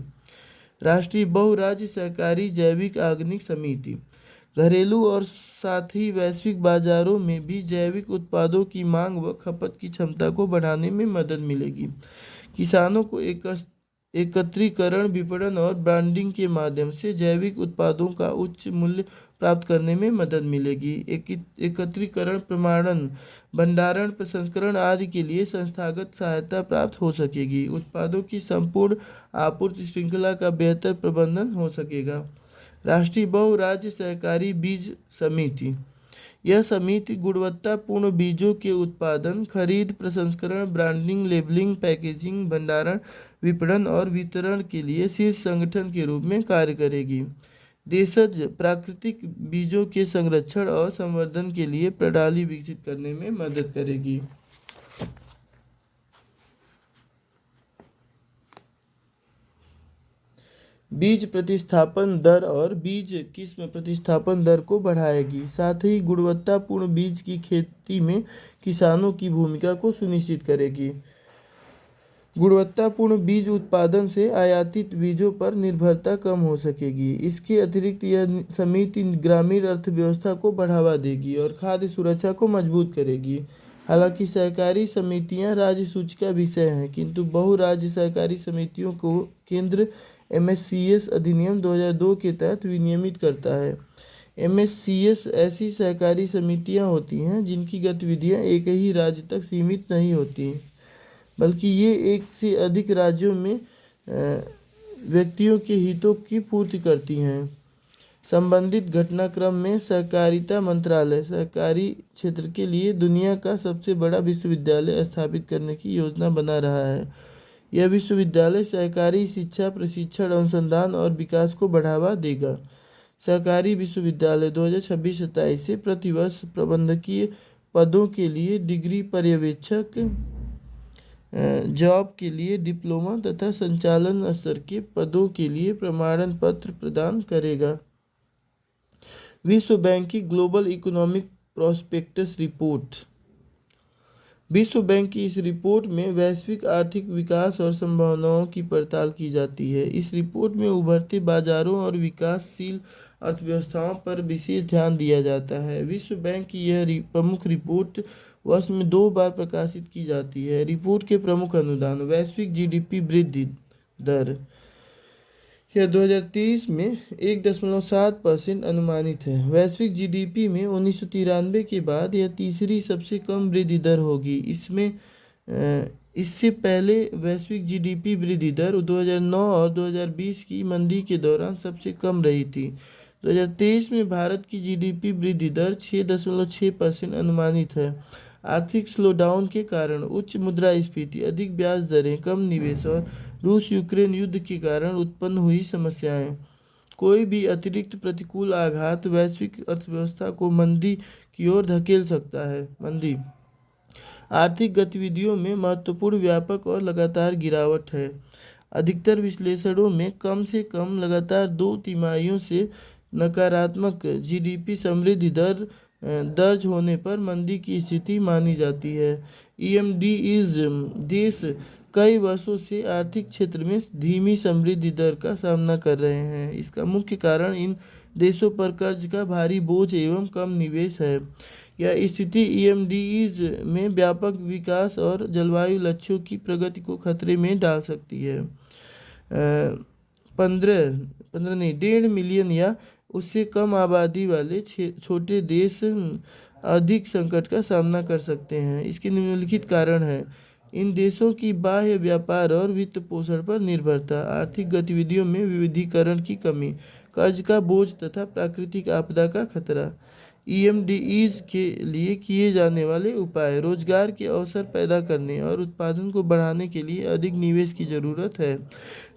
राष्ट्रीय बहुराज्य सहकारी जैविक ऑर्गेनिक समिति। घरेलू और साथ ही वैश्विक बाजारों में भी जैविक उत्पादों की मांग व खपत की क्षमता को बढ़ाने में मदद मिलेगी। किसानों को एकत्रीकरण, विपणन और ब्रांडिंग के माध्यम से जैविक उत्पादों का उच्च मूल्य प्राप्त करने में मदद मिलेगी। एकत्रीकरण, प्रमाणन, भंडारण, प्रसंस्करण आदि के लिए संस्थागत सहायता प्राप्त हो सकेगी। उत्पादों की संपूर्ण आपूर्ति श्रृंखला का बेहतर प्रबंधन हो सकेगा। राष्ट्रीय बहुराज्य सहकारी बीज समिति। यह समिति गुणवत्तापूर्ण बीजों के उत्पादन, खरीद, प्रसंस्करण, ब्रांडिंग, लेबलिंग, पैकेजिंग, भंडारण, विपणन और वितरण के लिए शीर्ष संगठन के रूप में कार्य करेगी। देशज प्राकृतिक बीजों के संरक्षण और संवर्धन के लिए प्रणाली विकसित करने में मदद करेगी। बीज प्रतिस्थापन दर और बीज किस्म प्रतिस्थापन दर को बढ़ाएगी। साथ ही गुणवत्तापूर्ण बीज की खेती में किसानों की भूमिका को सुनिश्चित करेगी। गुणवत्तापूर्ण बीज उत्पादन से आयातित बीजों पर निर्भरता कम हो सकेगी। इसके अतिरिक्त यह समिति ग्रामीण अर्थव्यवस्था को बढ़ावा देगी और खाद्य सुरक्षा को मजबूत करेगी। हालांकि सहकारी समितियां राज्य सूची का विषय हैं, किंतु बहुराज्य सहकारी समितियों को केंद्र एमएससीएस अधिनियम 2002 के तहत विनियमित करता है। एमएससीएस ऐसी सहकारी समितियां होती हैं जिनकी गतिविधियां एक ही राज्य तक सीमित नहीं होती, बल्कि ये एक से अधिक राज्यों में व्यक्तियों के हितों की पूर्ति करती हैं। संबंधित घटनाक्रम में सहकारिता मंत्रालय सहकारी क्षेत्र के लिए दुनिया का सबसे बड़ा विश्वविद्यालय स्थापित करने की योजना बना रहा है। यह विश्वविद्यालय सहकारी शिक्षा, प्रशिक्षण, अनुसंधान और विकास को बढ़ावा देगा। सहकारी विश्वविद्यालय 2026-27 से प्रतिवर्ष प्रबंधकीय पदों के लिए डिग्री, पर्यवेक्षक जॉब के लिए डिप्लोमा तथा संचालन स्तर के पदों के लिए प्रमाणन पत्र प्रदान करेगा। विश्व बैंक की ग्लोबल इकोनॉमिक प्रॉस्पेक्टस रिपोर्ट। विश्व बैंक की इस रिपोर्ट में वैश्विक आर्थिक विकास और संभावनाओं की पड़ताल की जाती है। इस रिपोर्ट में उभरते बाजारों और विकासशील अर्थव्यवस्थाओं पर विशेष ध्यान दिया जाता है। विश्व बैंक की यह प्रमुख रिपोर्ट वर्ष में 2 बार प्रकाशित की जाती है। रिपोर्ट के प्रमुख अनुदान। वैश्विक जीडीपी वृद्धि दर यह 2023 में 1.7% अनुमानित है। वैश्विक जीडीपी में 1993 के बाद यह तीसरी सबसे कम वृद्धि दर होगी। इससे पहले वैश्विक जीडीपी वृद्धि दर 2009 और 2020 की मंदी के दौरान सबसे कम रही थी। 2023 में भारत की जीडीपी वृद्धि दर 6.6% अनुमानित है। आर्थिक स्लोडाउन के कारण उच्च मुद्रास्फीति, अधिक ब्याज दरें, कम निवेश और रूस यूक्रेन युद्ध के कारण उत्पन्न हुई समस्याएं। कोई भी अतिरिक्त प्रतिकूल आघात वैश्विक अर्थव्यवस्था को मंदी की ओर धकेल सकता है। मंदी आर्थिक गतिविधियों में महत्वपूर्ण, व्यापक और लगातार गिरावट है। अधिकतर विश्लेषणों में कम से कम लगातार 2 तिमाहियों से नकारात्मक जीडीपी समृद्धि दर दर्ज होने पर मंदी की स्थिति मानी जाती है। ईएमडीईज देश कई वर्षों से आर्थिक क्षेत्र में धीमी समृद्धि दर का सामना कर रहे हैं। इसका मुख्य कारण इन देशों पर कर्ज का भारी बोझ एवं कम निवेश है। यह स्थिति ईएमडीईज में व्यापक विकास और जलवायु लक्ष्यों की प्रगति को खतरे में डाल सकती है। 1.5 मिलियन या उससे कम आबादी वाले छोटे देश अधिक संकट का सामना कर सकते हैं। इसके निम्नलिखित कारण हैं। इन देशों की बाह्य व्यापार और वित्त पोषण पर निर्भरता, आर्थिक गतिविधियों में विविधीकरण की कमी, कर्ज का बोझ तथा प्राकृतिक आपदा का खतरा। ईएमडीईज के लिए किए जाने वाले उपाय: रोजगार के अवसर पैदा करने और उत्पादन को बढ़ाने के लिए अधिक निवेश की जरूरत है।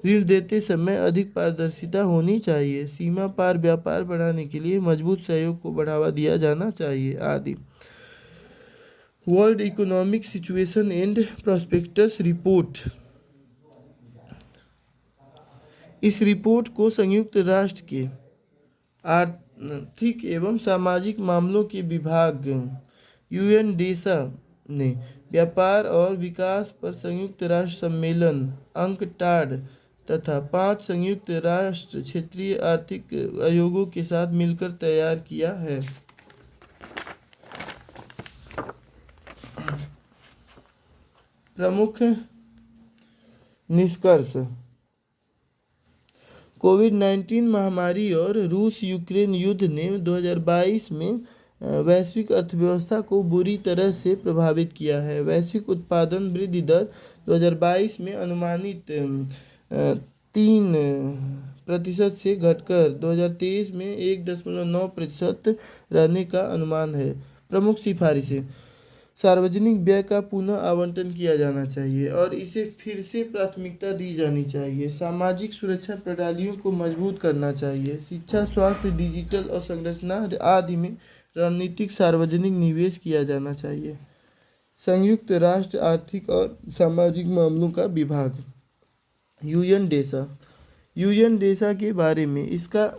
ऋण देते समय अधिक पारदर्शिता होनी चाहिए। सीमा पार व्यापार बढ़ाने के लिए मजबूत सहयोग को बढ़ावा दिया जाना चाहिए आदि। World economic situation and prospectus report. इस रिपोर्ट को संयुक्त राष्ट्र के आर्थिक एवं सामाजिक मामलों के विभाग यूएनडेसा ने व्यापार और विकास पर संयुक्त राष्ट्र सम्मेलन अंकटाड तथा 5 संयुक्त राष्ट्र क्षेत्रीय आर्थिक आयोगों के साथ मिलकर तैयार किया है। प्रमुख निष्कर्ष: कोविड-19 महामारी और रूस यूक्रेन युद्ध ने 2022 में वैश्विक अर्थव्यवस्था को बुरी तरह से प्रभावित किया है। वैश्विक उत्पादन वृद्धि दर 2022 में अनुमानित 3% से घटकर 2023 में 1.9% रहने का अनुमान है। प्रमुख सिफारिशें: सार्वजनिक व्यय का पुनः आवंटन किया जाना चाहिए और इसे फिर से प्राथमिकता दी जानी चाहिए। सामाजिक सुरक्षा प्रणालियों को मजबूत करना चाहिए। शिक्षा, स्वास्थ्य, डिजिटल अवसंरचना आदि में रणनीतिक सार्वजनिक निवेश किया जाना चाहिए। संयुक्त राष्ट्र आर्थिक और सामाजिक मामलों का विभाग यूएनडेसा के बारे में इसका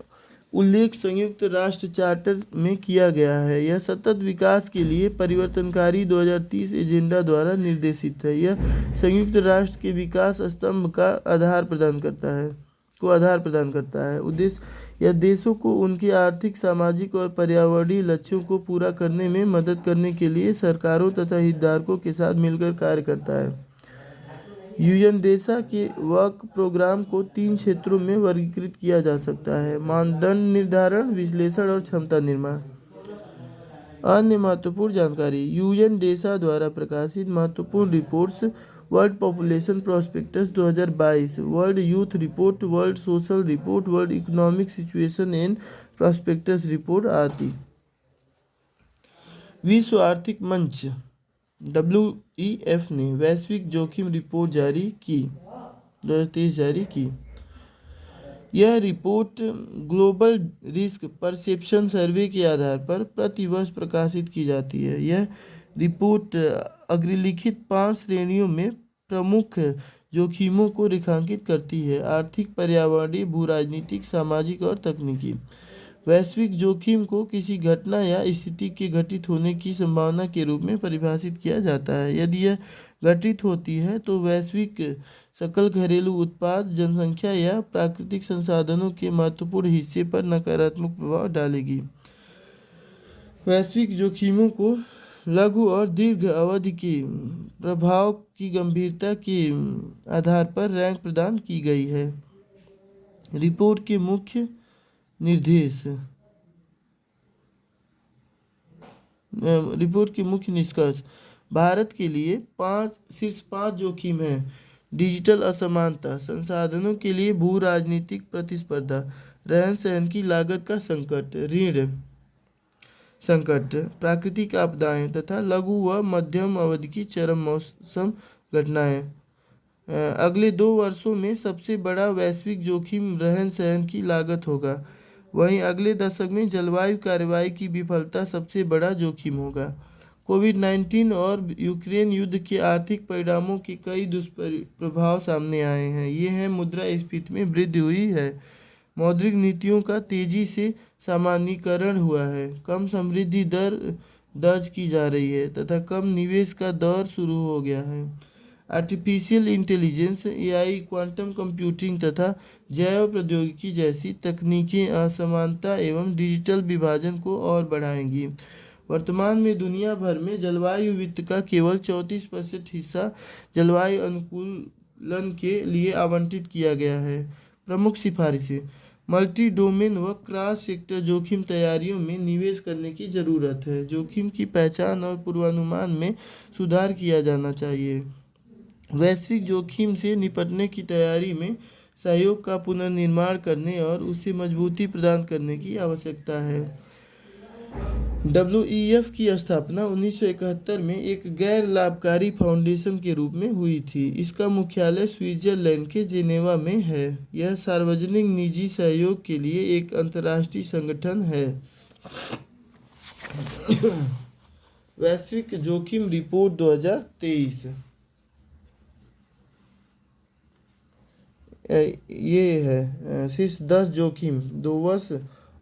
उल्लेख संयुक्त राष्ट्र चार्टर में किया गया है। यह सतत विकास के लिए परिवर्तनकारी 2030 एजेंडा द्वारा निर्देशित है। यह संयुक्त राष्ट्र के विकास स्तंभ का आधार प्रदान करता है। उद्देश्य: यह देशों को उनके आर्थिक, सामाजिक और पर्यावरणीय लक्ष्यों को पूरा करने में मदद करने के लिए सरकारों तथा हितधारकों के साथ मिलकर कार्य करता है। यूएनडेसा के वर्क प्रोग्राम को 3 क्षेत्रों में वर्गीकृत किया जा सकता है: मानदंड निर्धारण, विश्लेषण और क्षमता निर्माण। अन्य महत्वपूर्ण जानकारी: यूएनडेसा द्वारा प्रकाशित महत्वपूर्ण reports: world population prospectus 2022, world youth report, world social report, world economic situation and prospectus report आदि। विश्व आर्थिक मंच WEF ने वैश्विक जोखिम रिपोर्ट 2023 जारी की। यह रिपोर्ट ग्लोबल रिस्क परसेप्शन सर्वे के आधार पर प्रति वर्ष प्रकाशित की जाती है। यह रिपोर्ट अग्रलिखित 5 श्रेणियों में प्रमुख जोखिमों को रेखांकित करती है: आर्थिक, पर्यावरणीय, भू-राजनीतिक, सामाजिक और तकनीकी। वैश्विक जोखिम को किसी घटना या स्थिति के घटित होने की संभावना के रूप में परिभाषित किया जाता है। यदि यह घटित होती है तो वैश्विक सकल घरेलू उत्पाद, जनसंख्या या प्राकृतिक संसाधनों के महत्वपूर्ण हिस्से पर नकारात्मक प्रभाव डालेगी। वैश्विक जोखिमों को लघु और दीर्घ अवधि के प्रभाव की गंभीरता के आधार पर रैंक प्रदान की गई है। रिपोर्ट के मुख्य निष्कर्ष: भारत के लिए शीर्ष 5 जोखिम हैं: डिजिटल असमानता, संसाधनों के लिए भू राजनीतिक प्रतिस्पर्धा, रहन सहन की लागत का संकट, ऋण संकट, प्राकृतिक आपदाएं तथा लघु व मध्यम अवधि की चरम मौसम घटनाएं। अगले 2 वर्षों में सबसे बड़ा वैश्विक जोखिम रहन सहन की लागत होगा। वहीं अगले दशक में जलवायु कार्रवाई की विफलता सबसे बड़ा जोखिम होगा। कोविड-19 और यूक्रेन युद्ध के आर्थिक परिणामों के कई दुष्प्रभाव सामने आए हैं। ये है मुद्रास्फीति में वृद्धि हुई है, मौद्रिक नीतियों का तेजी से सामान्यीकरण हुआ है, कम समृद्धि दर दर्ज की जा रही है तथा कम निवेश का दौर शुरू हो गया है। Artificial intelligence AI, quantum computing तथा जैव प्रौद्योगिकी जैसी तकनीकें असमानता एवं डिजिटल विभाजन को और बढ़ाएंगी। वर्तमान में दुनिया भर में जलवायु वित्त का केवल 34% हिस्सा जलवायु अनुकूलन के लिए आवंटित किया गया है। प्रमुख सिफारिशें: मल्टी डोमेन व क्रॉस सेक्टर जोखिम तैयारियों में निवेश करने की ज़रूरत है। जोखिम की पहचान और पूर्वानुमान में सुधार किया जाना चाहिए। वैश्विक जोखिम से निपटने की तैयारी में सहयोग का पुनर्निर्माण करने और उसे मजबूती प्रदान करने की आवश्यकता है। WEF की स्थापना 1971 में एक गैर लाभकारी फाउंडेशन के रूप में हुई थी। इसका मुख्यालय स्विट्जरलैंड के जेनेवा में है। यह सार्वजनिक निजी सहयोग के लिए एक अंतर्राष्ट्रीय संगठन है। वैश्विक जोखिम रिपोर्ट 2023 ये है शीर्ष 10 जोखिम 2 वर्ष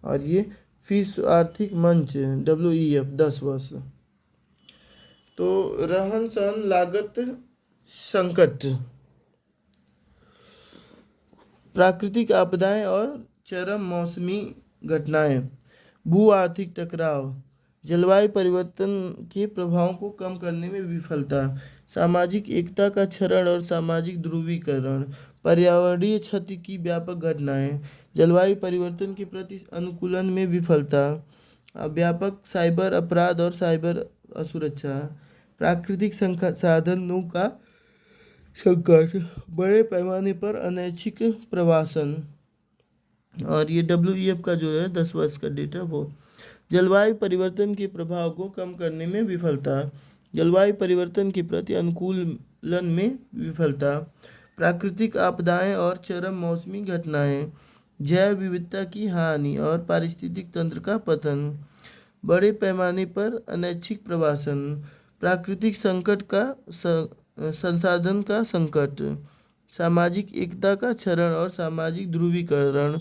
और ये विश्व आर्थिक मंच WEF 10 वर्ष। तो रहन सहन लागत संकट, प्राकृतिक आपदाएं और चरम मौसमी घटनाएं, भू आर्थिक टकराव, जलवायु परिवर्तन के प्रभावों को कम करने में विफलता, सामाजिक एकता का क्षरण और सामाजिक ध्रुवीकरण, पर्यावरणीय क्षति की व्यापक घटनाएं, जलवायु परिवर्तन के प्रति अनुकूलन में विफलता, व्यापक साइबर अपराध और साइबर असुरक्षा, प्राकृतिक संसाधनों का संकट, बड़े पैमाने पर अनैच्छिक प्रवासन। और ये WEF का जो है 10 वर्ष का डेटा वो जलवायु परिवर्तन के प्रभाव को कम करने में विफलता, जलवायु परिवर्तन के प्रति अनुकूलन में विफलता, प्राकृतिक आपदाएं और चरम मौसमी घटनाएं, जैव विविधता की हानि और पारिस्थितिक तंत्र का पतन, बड़े पैमाने पर अनैच्छिक प्रवासन, प्राकृतिक संकट का संसाधन का संकट, सामाजिक एकता का क्षरण और सामाजिक ध्रुवीकरण,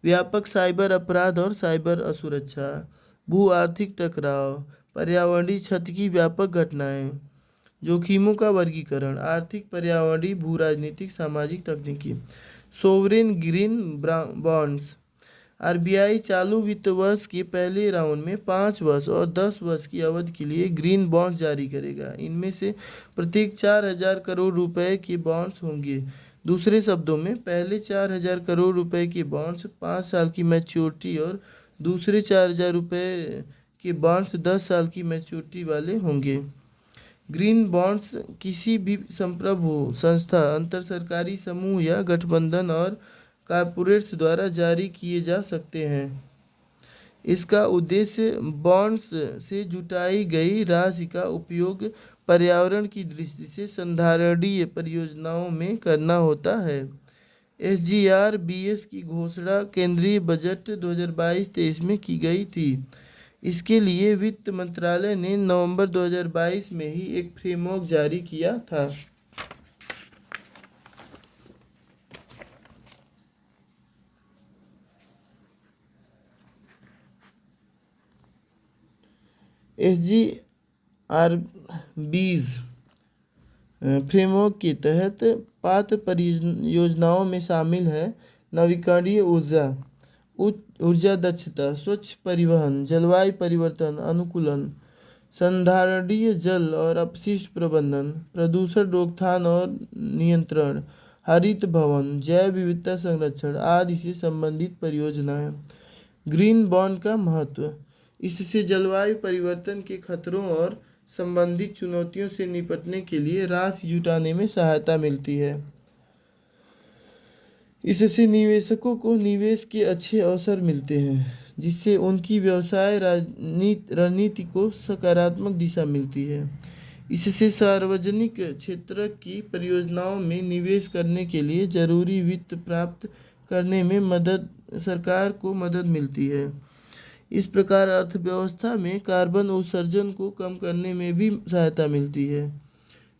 व्यापक साइबर अपराध और साइबर असुरक्षा, भू आर्थिक टकराव, पर्यावरणीय क्षति की व्यापक घटनाएं, जोखिमों का वर्गीकरण, आर्थिक, पर्यावरणीय, भू राजनीतिक, सामाजिक, तकनीकी। Sovereign green bonds. RBI चालू वित्त वर्ष के पहले राउंड में 5 वर्ष और 10 वर्ष की अवधि के लिए ग्रीन बॉन्ड्स जारी करेगा। इनमें से प्रत्येक 4,000 करोड़ रुपए के बॉन्ड्स होंगे। दूसरे शब्दों में पहले 4,000 करोड़ रुपए के बॉन्ड्स 5 साल की मैच्योरिटी और दूसरे 4,000 रुपए के बॉन्ड्स 10 साल की मैच्योरिटी वाले होंगे। ग्रीन बॉन्ड्स किसी भी संप्रभु संस्था, अंतर सरकारी समूह या गठबंधन और कॉर्पोरेट्स द्वारा जारी किए जा सकते हैं। इसका उद्देश्य बॉन्ड्स से जुटाई गई राशि का उपयोग पर्यावरण की दृष्टि से संधारणीय परियोजनाओं में करना होता है। SGR-BS की घोषणा केंद्रीय बजट 2022-23 में की गई थी। इसके लिए वित्त मंत्रालय ने नवंबर 2022 में ही एक फ्रेमवर्क जारी किया था। SGR-BS फ्रेमवर्क के तहत पात्र परियोजनाओं में शामिल है नवीकरणीय ऊर्जा, उच्च ऊर्जा दक्षता, स्वच्छ परिवहन, जलवायु परिवर्तन अनुकूलन, संधारणीय जल और अपशिष्ट प्रबंधन, प्रदूषण रोकथाम और नियंत्रण, हरित भवन, जैव विविधता संरक्षण आदि से संबंधित परियोजनाएं। ग्रीन बॉन्ड का महत्व। इससे जलवायु परिवर्तन के खतरों और संबंधित चुनौतियों से निपटने के लिए राशि जुटाने में सहायता मिलती है। इससे निवेशकों को निवेश के अच्छे अवसर मिलते हैं, जिससे उनकी व्यवसाय रणनीति को सकारात्मक दिशा मिलती है। इससे सार्वजनिक क्षेत्र की परियोजनाओं में निवेश करने के लिए जरूरी वित्त प्राप्त करने में सरकार को मदद मिलती है। इस प्रकार अर्थव्यवस्था में कार्बन उत्सर्जन को कम करने में भी सहायता मिलती है।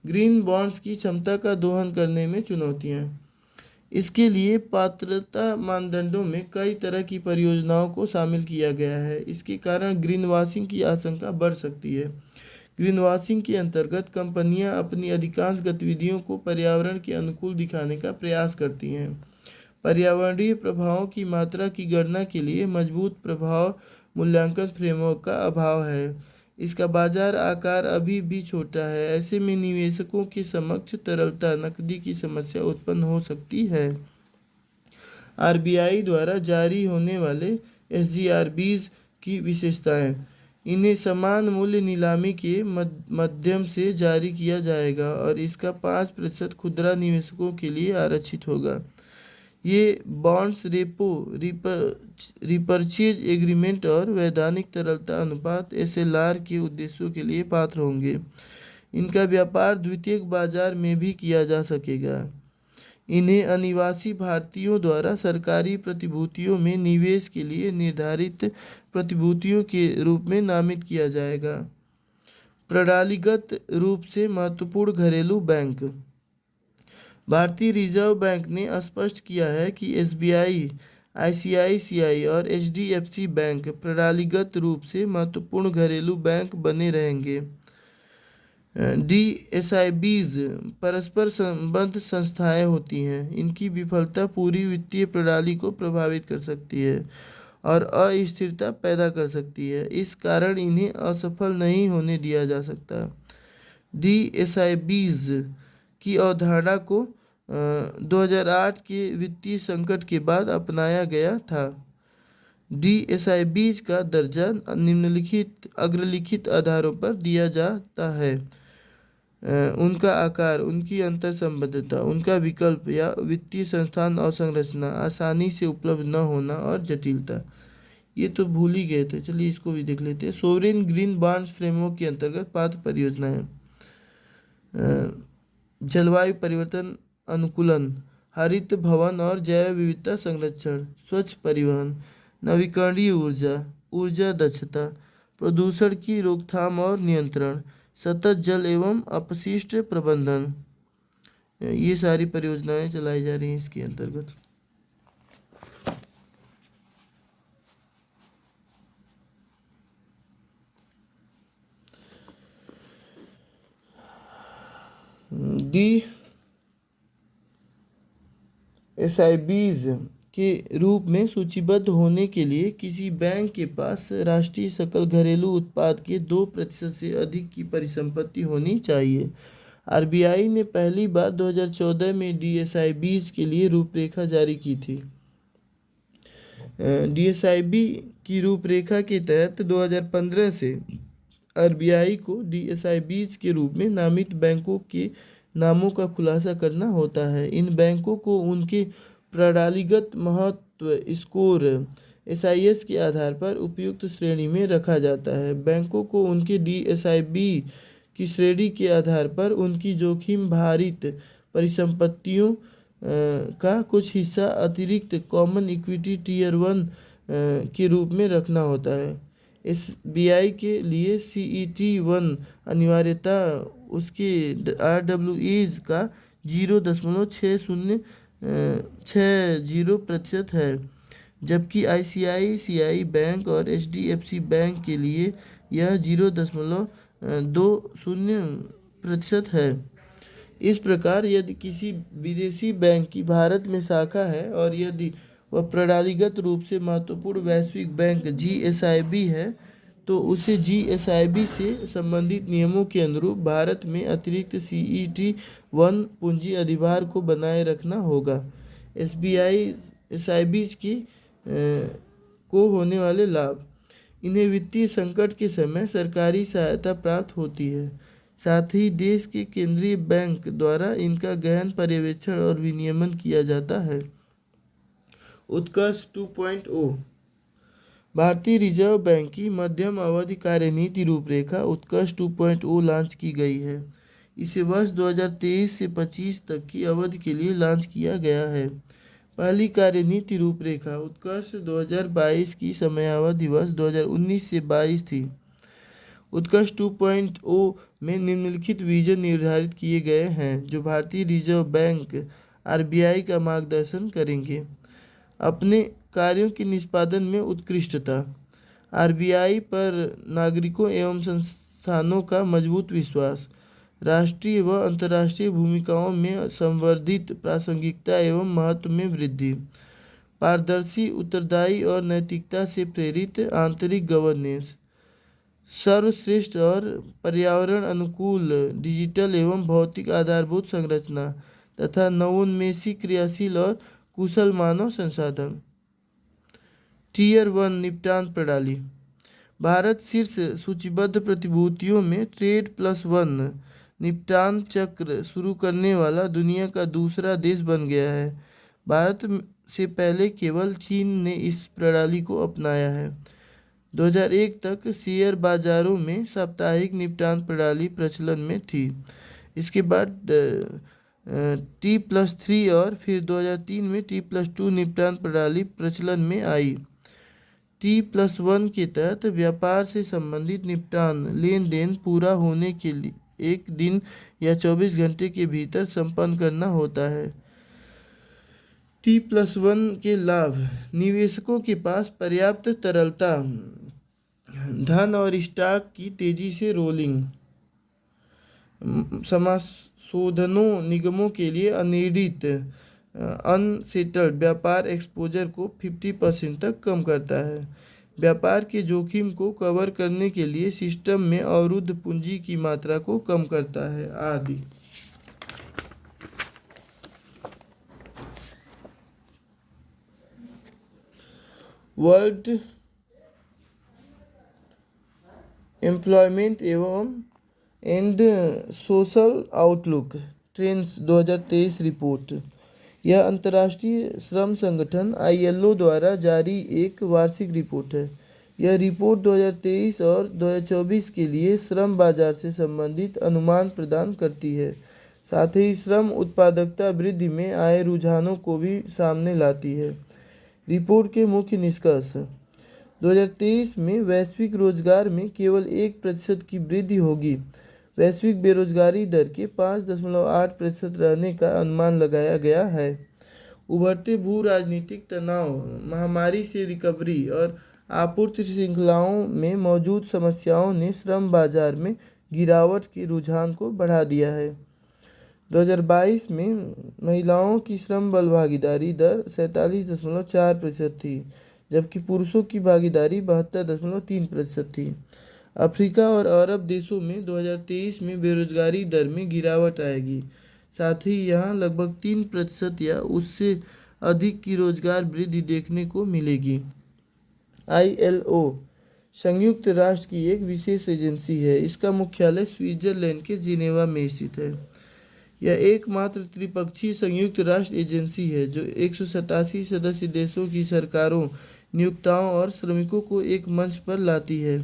ग्रीन बॉन्ड्स की क्षमता का दोहन करने में चुनौतियाँ। इसके लिए पात्रता मानदंडों में कई तरह की परियोजनाओं को शामिल किया गया है। इसके कारण ग्रीन वॉशिंग की आशंका बढ़ सकती है। ग्रीन वॉशिंग के अंतर्गत कंपनियां अपनी अधिकांश गतिविधियों को पर्यावरण के अनुकूल दिखाने का प्रयास करती हैं। पर्यावरणीय प्रभावों की मात्रा की गणना के लिए मजबूत प्रभाव मूल्यांकन फ्रेमवर्क का अभाव है। इसका बाजार आकार अभी भी छोटा है। ऐसे में निवेशकों के समक्ष तरलता नकदी की समस्या उत्पन्न हो सकती है। आरबीआई द्वारा जारी होने वाले एसजीआरबीज की विशेषताएं। इन्हें समान मूल्य नीलामी के माध्यम से जारी किया जाएगा और इसका 5% खुदरा निवेशकों के लिए आरक्षित होगा। ये बॉन्ड्स रेपो रिपर्चेज एग्रीमेंट और वैधानिक तरलता अनुपात एसएलआर के उद्देश्यों के लिए पात्र होंगे। इनका व्यापार द्वितीयक बाजार में भी किया जा सकेगा। इन्हें अनिवासी भारतीयों द्वारा सरकारी प्रतिभूतियों में निवेश के लिए निर्धारित प्रतिभूतियों के रूप में नामित किया जाएगा। प्रणालीगत रूप से महत्वपूर्ण घरेलू बैंक। भारतीय रिजर्व बैंक ने स्पष्ट किया है कि एसबीआई, आईसीआईसीआई और एचडीएफसी बैंक प्रणालीगत रूप से महत्वपूर्ण घरेलू बैंक बने रहेंगे। डीएसआईबीज परस्पर संबद्ध संस्थाएं होती हैं। इनकी विफलता पूरी वित्तीय प्रणाली को प्रभावित कर सकती है और अस्थिरता पैदा कर सकती है। इस कारण इन्हें असफल नहीं होने दिया जा सकता। डीएसआईबीज की अवधारणा को 2008 के वित्तीय संकट के बाद अपनाया गया था। डीएसआईबीज का दर्जा निम्नलिखित अग्रलिखित आधारों पर दिया जाता है। उनका आकार, उनकी अंतर्संबंधता, उनका विकल्प या वित्तीय संस्थान और संरचना, आसानी से उपलब्ध न होना और जटिलता। ये तो भूल ही गए थे, चलिए इसको भी देख लेते हैं। सोवरेन ग्रीन बॉन्ड्स फ्रेमवर्क के अंतर्गत पात्र परियोजनाएं। जलवायु परिवर्तन अनुकूलन, हरित भवन और जैव विविधता संरक्षण, स्वच्छ परिवहन, नवीकरणीय ऊर्जा, ऊर्जा दक्षता, प्रदूषण की रोकथाम और नियंत्रण, सतत जल एवं अपशिष्ट प्रबंधन। ये सारी परियोजनाएं चलाई जा रही हैं इसके अंतर्गत। डीएसआईबीज के रूप में सूचीबद्ध होने के लिए किसी बैंक के पास राष्ट्रीय सकल घरेलू उत्पाद के 2% से अधिक की परिसंपत्ति होनी चाहिए। आरबीआई ने पहली बार 2014 में डीएसआईबीज के लिए रूपरेखा जारी की थी। डीएसआईबी की रूपरेखा के तहत 2015 से आरबीआई को डीएसआईबीज के रूप में नामित बैंकों के नामों का खुलासा करना होता है। इन बैंकों को उनके प्रणालीगत महत्व स्कोर एसआईएस के आधार पर उपयुक्त श्रेणी में रखा जाता है। बैंकों को उनके डीएसआईबी की श्रेणी के आधार पर उनकी जोखिम भारित परिसंपत्तियों का कुछ हिस्सा अतिरिक्त कॉमन इक्विटी टीयर 1 के रूप में रखना होता है। एसबीआई के लिए CET1 अनिवार्यता उसके RWAs का 0.60% है, जबकि आईसीआईसीआई बैंक और एचडीएफसी बैंक के लिए यह 0.20% है। इस प्रकार यदि किसी विदेशी बैंक की भारत में शाखा है और यदि वह प्रणालीगत रूप से महत्वपूर्ण वैश्विक बैंक जीएसआईबी है, तो उसे जीएसआईबी से संबंधित नियमों के अनुरूप भारत में अतिरिक्त CET1 पूंजी अधिभार को बनाए रखना होगा। एसआईबीज की को होने वाले लाभ। इन्हें वित्तीय संकट के समय सरकारी सहायता प्राप्त होती है। साथ ही देश के केंद्रीय बैंक द्वारा इनका गहन पर्यवेक्षण और विनियमन किया जाता है। उत्कर्ष 2.0। भारतीय रिजर्व बैंक की मध्यम अवधि कार्यनीति रूपरेखा उत्कर्ष 2.0 लॉन्च की गई है। इसे वर्ष 2023 से 25 तक की अवधि के लिए लॉन्च किया गया है। पहली कार्यनीति रूपरेखा उत्कर्ष 2022 की समयावधि वर्ष 2019 से 22 थी। उत्कर्ष 2.0 में निम्नलिखित विजन निर्धारित किए गए हैं जो भारतीय रिजर्व बैंक आरबीआई का मार्गदर्शन करेंगे। अपने कार्यों के निष्पादन में उत्कृष्टता, आरबीआई पर नागरिकों एवं संस्थानों का मजबूत विश्वास, राष्ट्रीय व अंतर्राष्ट्रीय भूमिकाओं में संवर्धित प्रासंगिकता एवं महत्व में वृद्धि, पारदर्शी, उत्तरदायी और नैतिकता से प्रेरित आंतरिक गवर्नेंस, सर्वश्रेष्ठ और पर्यावरण अनुकूल डिजिटल एवं भौतिक आधारभूत संरचना तथा नवोन्मेषी, क्रियाशील और कुशल मानव संसाधन। टीयर 1 निपटान प्रणाली। भारत शीर्ष सूचीबद्ध प्रतिभूतियों में ट्रेड+1 निपटान चक्र शुरू करने वाला दुनिया का दूसरा देश बन गया है। भारत से पहले केवल चीन ने इस प्रणाली को अपनाया है। 2001 तक शेयर बाजारों में साप्ताहिक निपटान प्रणाली प्रचलन में थी। इसके बाद T+3 और फिर 2003 में T+2 निपटान प्रणाली प्रचलन में आई। T+1 के तहत व्यापार से संबंधित निपटान लेन देन पूरा होने के लिए 1 दिन या 24 घंटे के भीतर संपन्न करना होता है। T+1 के लाभ: निवेशकों के पास पर्याप्त तरलता, धन और स्टॉक की तेजी से रोलिंग, समाशोधनों, निगमों के लिए अनिर्णित अनसेटल्ड व्यापार एक्सपोजर को 50% तक कम करता है। व्यापार के जोखिम को कवर करने के लिए सिस्टम में अवरुद्ध पूंजी की मात्रा को कम करता है आदि। World employment and social outlook trends 2023 report. यह अंतर्राष्ट्रीय श्रम संगठन ILO द्वारा जारी एक वार्षिक रिपोर्ट है। यह रिपोर्ट 2023 और 2024 के लिए श्रम बाजार से संबंधित अनुमान प्रदान करती है, साथ ही श्रम उत्पादकता वृद्धि में आए रुझानों को भी सामने लाती है। रिपोर्ट के मुख्य निष्कर्ष: 2023 में वैश्विक रोजगार में केवल 1% की वृद्धि होगी। वैश्विक बेरोजगारी दर के 5.8% रहने का अनुमान लगाया गया है। उभरते भू राजनीतिक तनाव, महामारी से रिकवरी और आपूर्ति श्रृंखलाओं में मौजूद समस्याओं ने श्रम बाजार में गिरावट के रुझान को बढ़ा दिया है। 2022 में महिलाओं की श्रम बल भागीदारी दर 47.4% थी, जबकि पुरुषों की भागीदारी 72.3% थी। अफ्रीका और अरब देशों में 2023 में बेरोजगारी दर में गिरावट आएगी, साथ ही यहाँ लगभग 3% या उससे अधिक की रोजगार वृद्धि देखने को मिलेगी। ILO संयुक्त राष्ट्र की एक विशेष एजेंसी है। इसका मुख्यालय स्विट्जरलैंड के जिनेवा में स्थित है। यह एकमात्र त्रिपक्षीय संयुक्त राष्ट्र एजेंसी है जो 187 सदस्य देशों की सरकारों, नियोक्ताओं और श्रमिकों को एक मंच पर लाती है।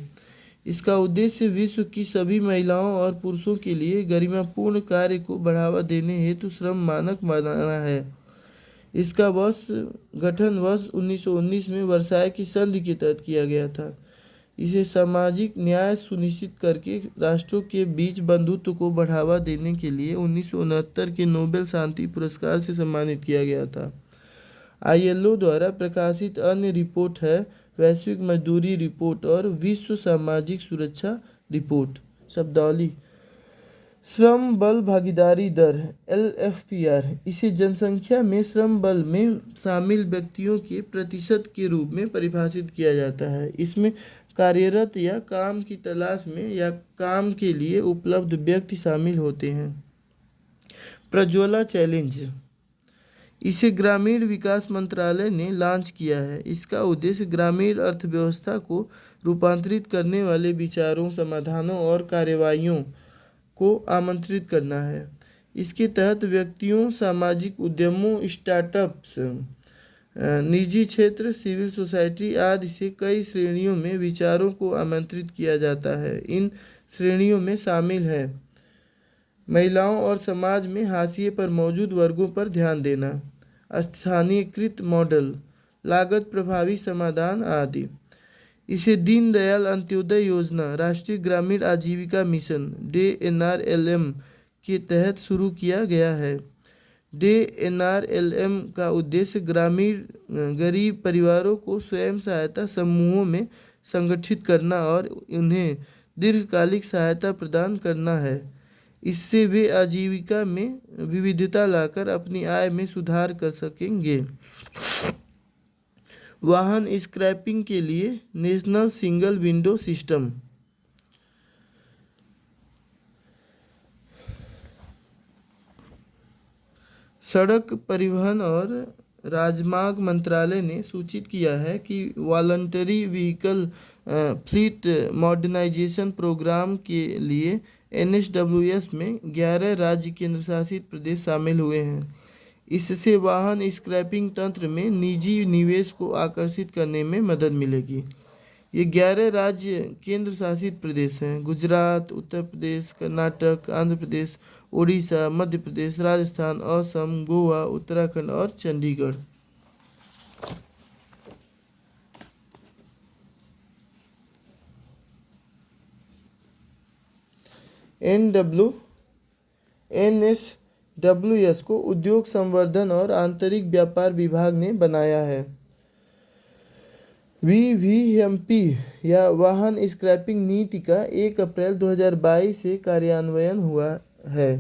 इसका उद्देश्य विश्व की सभी महिलाओं और पुरुषों के लिए गरिमापूर्ण कार्य को बढ़ावा देने हेतु श्रम मानक बनाना है। इसका गठन वर्ष 1919 में वर्साय की संधि के तहत किया गया था। इसे सामाजिक न्याय सुनिश्चित करके राष्ट्रों के बीच बंधुत्व को बढ़ावा देने के लिए 1969 के नोबेल शांति पुरस्कार से सम्मानित किया गया था। ILO द्वारा प्रकाशित अन्य रिपोर्ट है वैश्विक मजदूरी रिपोर्ट और विश्व सामाजिक सुरक्षा रिपोर्ट। शब्दावली: श्रम बल भागीदारी दर LFPR, इसे जनसंख्या में श्रम बल में शामिल व्यक्तियों के प्रतिशत के रूप में परिभाषित किया जाता है। इसमें कार्यरत या काम की तलाश में या काम के लिए उपलब्ध व्यक्ति शामिल होते हैं। प्रज्वला चैलेंज, इसे ग्रामीण विकास मंत्रालय ने लॉन्च किया है। इसका उद्देश्य ग्रामीण अर्थव्यवस्था को रूपांतरित करने वाले विचारों, समाधानों और कार्रवाइयों को आमंत्रित करना है। इसके तहत व्यक्तियों, सामाजिक उद्यमों, स्टार्टअप्स, निजी क्षेत्र, सिविल सोसाइटी आदि से कई श्रेणियों में विचारों को आमंत्रित किया जाता है। इन श्रेणियों में शामिल है महिलाओं और समाज में हाशिए पर मौजूद वर्गों पर ध्यान देना, स्थानीयकृत मॉडल, लागत प्रभावी समाधान आदि। इसे दीनदयाल अंत्योदय योजना, राष्ट्रीय ग्रामीण आजीविका मिशन DNRLM के तहत शुरू किया गया है। DNRLM का उद्देश्य ग्रामीण गरीब परिवारों को स्वयं सहायता समूहों में संगठित करना और उन्हें दीर्घकालिक सहायता प्रदान करना है। इससे वे आजीविका में विविधता लाकर अपनी आय में सुधार कर सकेंगे। वाहन स्क्रैपिंग के लिए नेशनल सिंगल विंडो सिस्टम। सड़क परिवहन और राजमार्ग मंत्रालय ने सूचित किया है कि voluntary vehicle fleet modernisation programme के लिए NSWS में 11 राज्य केंद्र शासित प्रदेश शामिल हुए हैं। इससे वाहन स्क्रैपिंग तंत्र में निजी निवेश को आकर्षित करने में मदद मिलेगी। ये 11 राज्य केंद्र शासित प्रदेश हैं: गुजरात, उत्तर प्रदेश, कर्नाटक, आंध्र प्रदेश, उड़ीसा, मध्य प्रदेश, राजस्थान, असम, गोवा, उत्तराखंड और चंडीगढ़। NSWS को उद्योग संवर्धन और आंतरिक व्यापार विभाग ने बनाया है। VVMP या वाहन स्क्रैपिंग नीति का 1 अप्रैल 2022 से कार्यान्वयन हुआ है।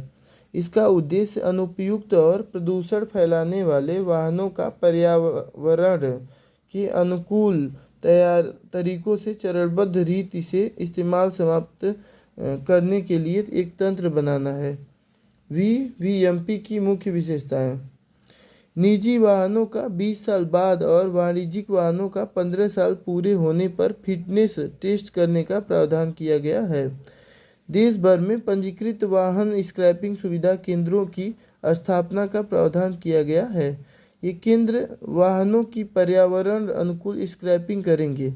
इसका उद्देश्य अनुपयुक्त और प्रदूषण फैलाने वाले वाहनों का पर्यावरण के अनुकूल तरीकों से चरणबद्ध रीति से इस्तेमाल समाप्त करने के लिए एक तंत्र बनाना है। VVMP की मुख्य विशेषताएं: निजी वाहनों का 20 साल बाद और वाणिज्यिक वाहनों का 15 साल पूरे होने पर फिटनेस टेस्ट करने का प्रावधान किया गया है। देश भर में पंजीकृत वाहन स्क्रैपिंग सुविधा केंद्रों की स्थापना का प्रावधान किया गया है। ये केंद्र वाहनों की पर्यावरण अनुकूल स्क्रैपिंग करेंगे,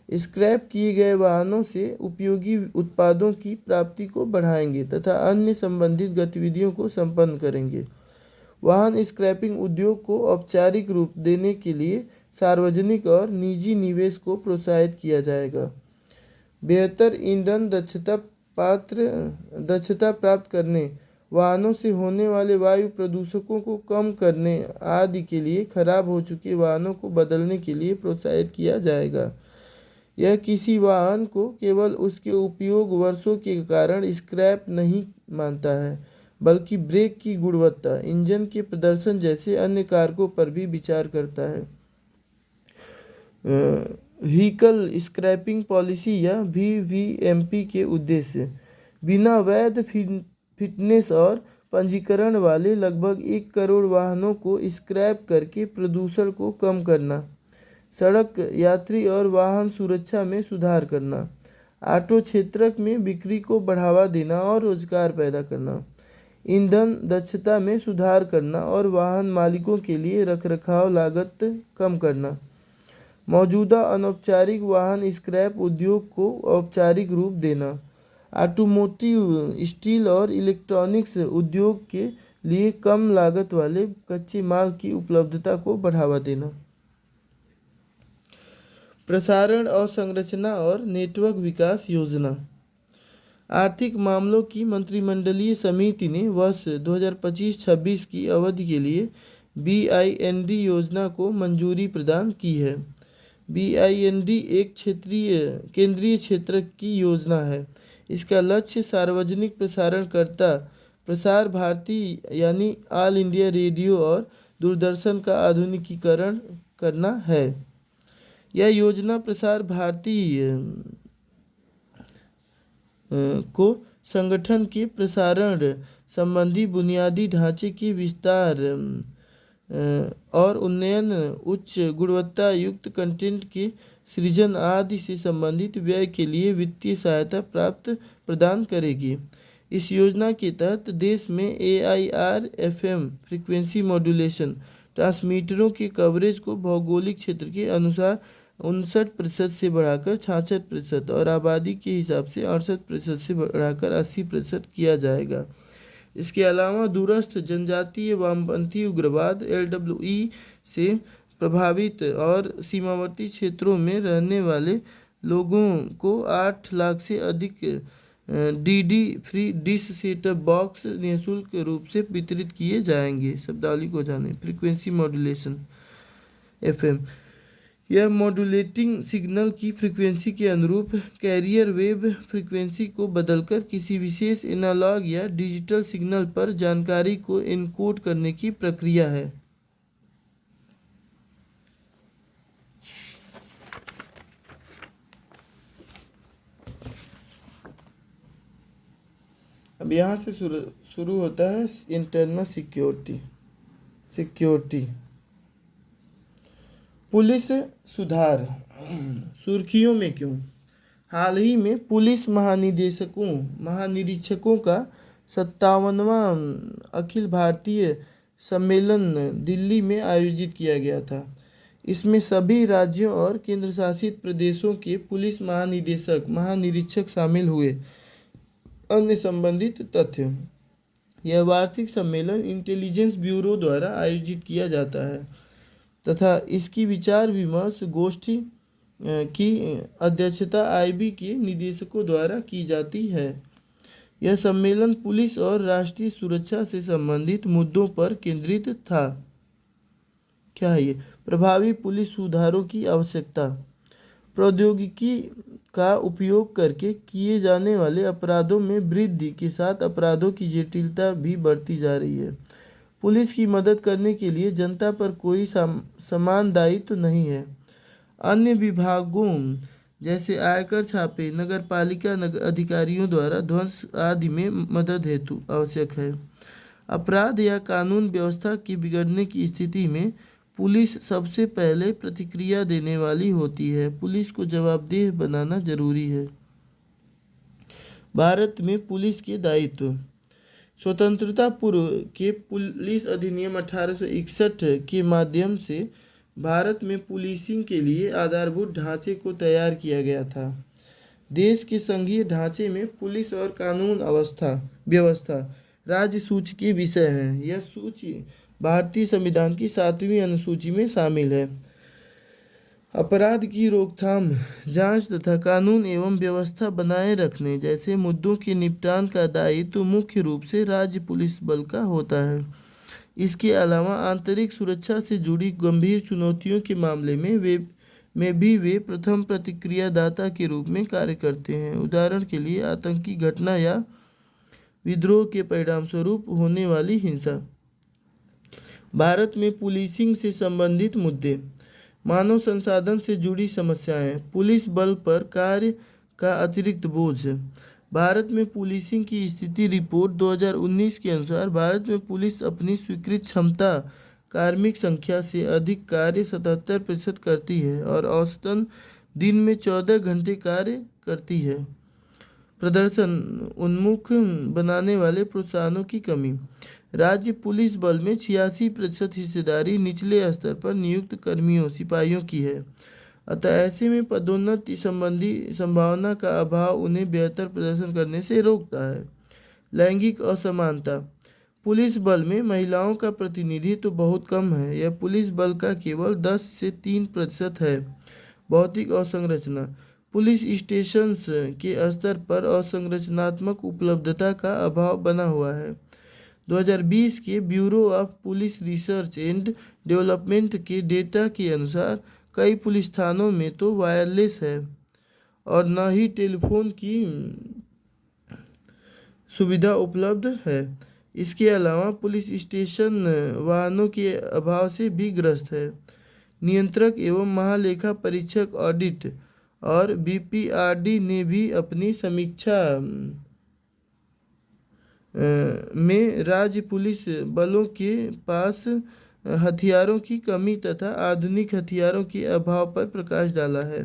स्क्रैप किए गए वाहनों से उपयोगी उत्पादों की प्राप्ति को बढ़ाएंगे तथा अन्य संबंधित गतिविधियों को संपन्न करेंगे। वाहन स्क्रैपिंग उद्योग को औपचारिक रूप देने के लिए सार्वजनिक और निजी निवेश को प्रोत्साहित किया जाएगा। बेहतर ईंधन दक्षता प्राप्त करने, वाहनों से होने वाले वायु प्रदूषकों को कम करने आदि के लिए खराब हो चुके वाहनों को बदलने के लिए प्रोत्साहित किया जाएगा। यह किसी वाहन को केवल उसके उपयोग वर्षों के कारण स्क्रैप नहीं मानता है, बल्कि ब्रेक की गुणवत्ता, इंजन के प्रदर्शन जैसे अन्य कारकों पर भी विचार करता है। व्हीकल स्क्रैपिंग पॉलिसी या VVMP के उद्देश्य: बिना वैध फिटनेस और पंजीकरण वाले लगभग 1 करोड़ वाहनों को स्क्रैप करके प्रदूषण को कम करना, सड़क यात्री और वाहन सुरक्षा में सुधार करना, ऑटो क्षेत्र में बिक्री को बढ़ावा देना और रोजगार पैदा करना, ईंधन दक्षता में सुधार करना और वाहन मालिकों के लिए रखरखाव लागत कम करना, मौजूदा अनौपचारिक वाहन स्क्रैप उद्योग को औपचारिक रूप देना, ऑटोमोटिव, स्टील और इलेक्ट्रॉनिक्स उद्योग के लिए कम लागत वाले कच्चे माल की उपलब्धता को बढ़ावा देना। प्रसारण और संरचना और नेटवर्क विकास योजना। आर्थिक मामलों की मंत्रिमंडलीय समिति ने वर्ष 2025-26 की अवधि के लिए BIND योजना को मंजूरी प्रदान की है। BIND एक केंद्रीय क्षेत्र की योजना है। इसका लक्ष्य सार्वजनिक प्रसारणकर्ता प्रसार भारती यानी ऑल इंडिया रेडियो और दूरदर्शन का आधुनिकीकरण करना है। यह योजना प्रसार भारती को संगठन के प्रसारण संबंधी बुनियादी ढांचे के विस्तार और उन्नयन, उच्च गुणवत्ता युक्त कंटेंट के सृजन आदि से संबंधित व्यय के लिए वित्तीय सहायता प्रदान करेगी। इस योजना के तहत देश में AIR-FM फ्रीक्वेंसी मॉड्यूलेशन ट्रांसमीटरों के कवरेज को भौगोलिक क्षेत्र के अनुसार 59% से बढ़ाकर 66% और आबादी के हिसाब से 68% से बढ़ाकर 80% किया जाएगा। इसके अलावा दूरस्थ जनजातीय वामपंथी उग्रवाद LWE से प्रभावित और सीमावर्ती क्षेत्रों में रहने वाले लोगों को 8 लाख से अधिक DD free dish setup box निःशुल्क रूप से वितरित किए जाएंगे। शब्दावली को जानें। फ्रीक्वेंसी मॉड्यूलेशन FM, यह मॉड्यूलेटिंग सिग्नल की फ्रीक्वेंसी के अनुरूप कैरियर वेव फ्रीक्वेंसी को बदलकर किसी विशेष एनालॉग या डिजिटल सिग्नल पर जानकारी को एन्कोड करने की प्रक्रिया है। अब यहाँ से शुरू होता है इंटरनल सिक्योरिटी। पुलिस सुधार सुर्खियों में क्यों? हाल ही में पुलिस महानिरीक्षकों का 57वां अखिल भारतीय सम्मेलन दिल्ली में आयोजित किया गया था। इसमें सभी राज्यों और केंद्रशासित प्रदेशों के पुलिस महानिरीक्षक शामिल हुए। अन्य संबंधित तथ्य। यह वार्षिक सम्मेलन इंटेलिजेंस ब्यूरो द्वारा आयोजित किया जाता है तथा इसकी विचार विमर्श गोष्ठी की अध्यक्षता IB के निदेशकों द्वारा की जाती है। यह सम्मेलन पुलिस और राष्ट्रीय सुरक्षा से संबंधित मुद्दों पर केंद्रित था। क्या है ये? प्रभावी पुलिस सुधारों की आवश्यकता। प्रौद्योगिकी का उपयोग करके किए जाने वाले अपराधों में वृद्धि के साथ अपराधों की जटिलता भी बढ़ती जा रही है। पुलिस की मदद करने के लिए जनता पर कोई समान दायित्व नहीं है। अन्य विभागों जैसे आयकर छापे नगरपालिका अधिकारियों द्वारा ध्वंस आदि में मदद हेतु आवश्यक है। अपराध या कानून व्यवस्था के बिगड़ने की स्थिति में पुलिस सबसे पहले प्रतिक्रिया देने वाली होती है। पुलिस को जवाबदेह बनाना जरूरी है। भारत में पुलिस के दायित्व। स्वतंत्रता पूर्व के पुलिस अधिनियम 1861 के माध्यम से भारत में पुलिसिंग के लिए आधारभूत ढांचे को तैयार किया गया था। देश के संघीय ढांचे में पुलिस और कानून व्यवस्था राज्य सूची के विषय हैं। यह सूची भारतीय संविधान की 7वीं अनुसूची में शामिल है। अपराध की रोकथाम, जांच तथा कानून एवं व्यवस्था बनाए रखने जैसे मुद्दों के निपटान का दायित्व मुख्य रूप से राज्य पुलिस बल का होता है। इसके अलावा आंतरिक सुरक्षा से जुड़ी गंभीर चुनौतियों के मामले में वे प्रथम प्रतिक्रियादाता के रूप में कार्य करते हैं। उदाहरण के लिए आतंकी घटना या विद्रोह के परिणामस्वरूप होने वाली हिंसा। भारत में पुलिसिंग से संबंधित मुद्दे। मानव संसाधन से जुड़ी समस्याएं। पुलिस बल पर कार्य का अतिरिक्त बोझ। भारत में पुलिसिंग की स्थिति रिपोर्ट 2019 के अनुसार भारत में पुलिस अपनी स्वीकृत क्षमता कार्मिक संख्या से अधिक कार्य 77% करती है और औसतन दिन में 14 घंटे कार्य करती है। प्रदर्शन उन्मुख बनाने वाले प्रोत्साहनों की कमी। राज्य पुलिस बल में 86% हिस्सेदारी निचले स्तर पर नियुक्त कर्मियों सिपाहियों की है। अतः ऐसे में पदोन्नति संबंधी संभावना का अभाव उन्हें बेहतर प्रदर्शन करने से रोकता है। लैंगिक असमानता। पुलिस बल में महिलाओं का प्रतिनिधित्व बहुत कम है। यह पुलिस बल का केवल 10 से 3% है। भौतिक अवसंरचना। पुलिस स्टेशंस के स्तर पर अवसंरचनात्मक उपलब्धता का अभाव बना हुआ है। 2020 के bureau of police research and development के डेटा के अनुसार कई पुलिस थानों में तो वायरलेस है और न ही टेलीफोन की सुविधा उपलब्ध है। इसके अलावा पुलिस स्टेशन वाहनों के अभाव से भी ग्रस्त है। नियंत्रक एवं महालेखा परीक्षक ऑडिट और BPRD ने भी अपनी समीक्षा में राज्य पुलिस बलों के पास हथियारों की कमी तथा आधुनिक हथियारों के अभाव पर प्रकाश डाला है।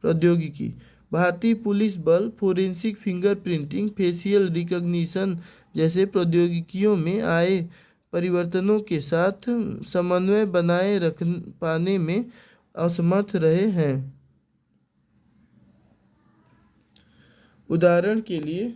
प्रौद्योगिकी। भारतीय पुलिस बल फोरेंसिक फिंगरप्रिंटिंग, फेशियल रिकॉग्निशन जैसे प्रौद्योगिकियों में आए परिवर्तनों के साथ समन्वय बनाए रख पाने में असमर्थ रहे हैं। उदाहरण के लिए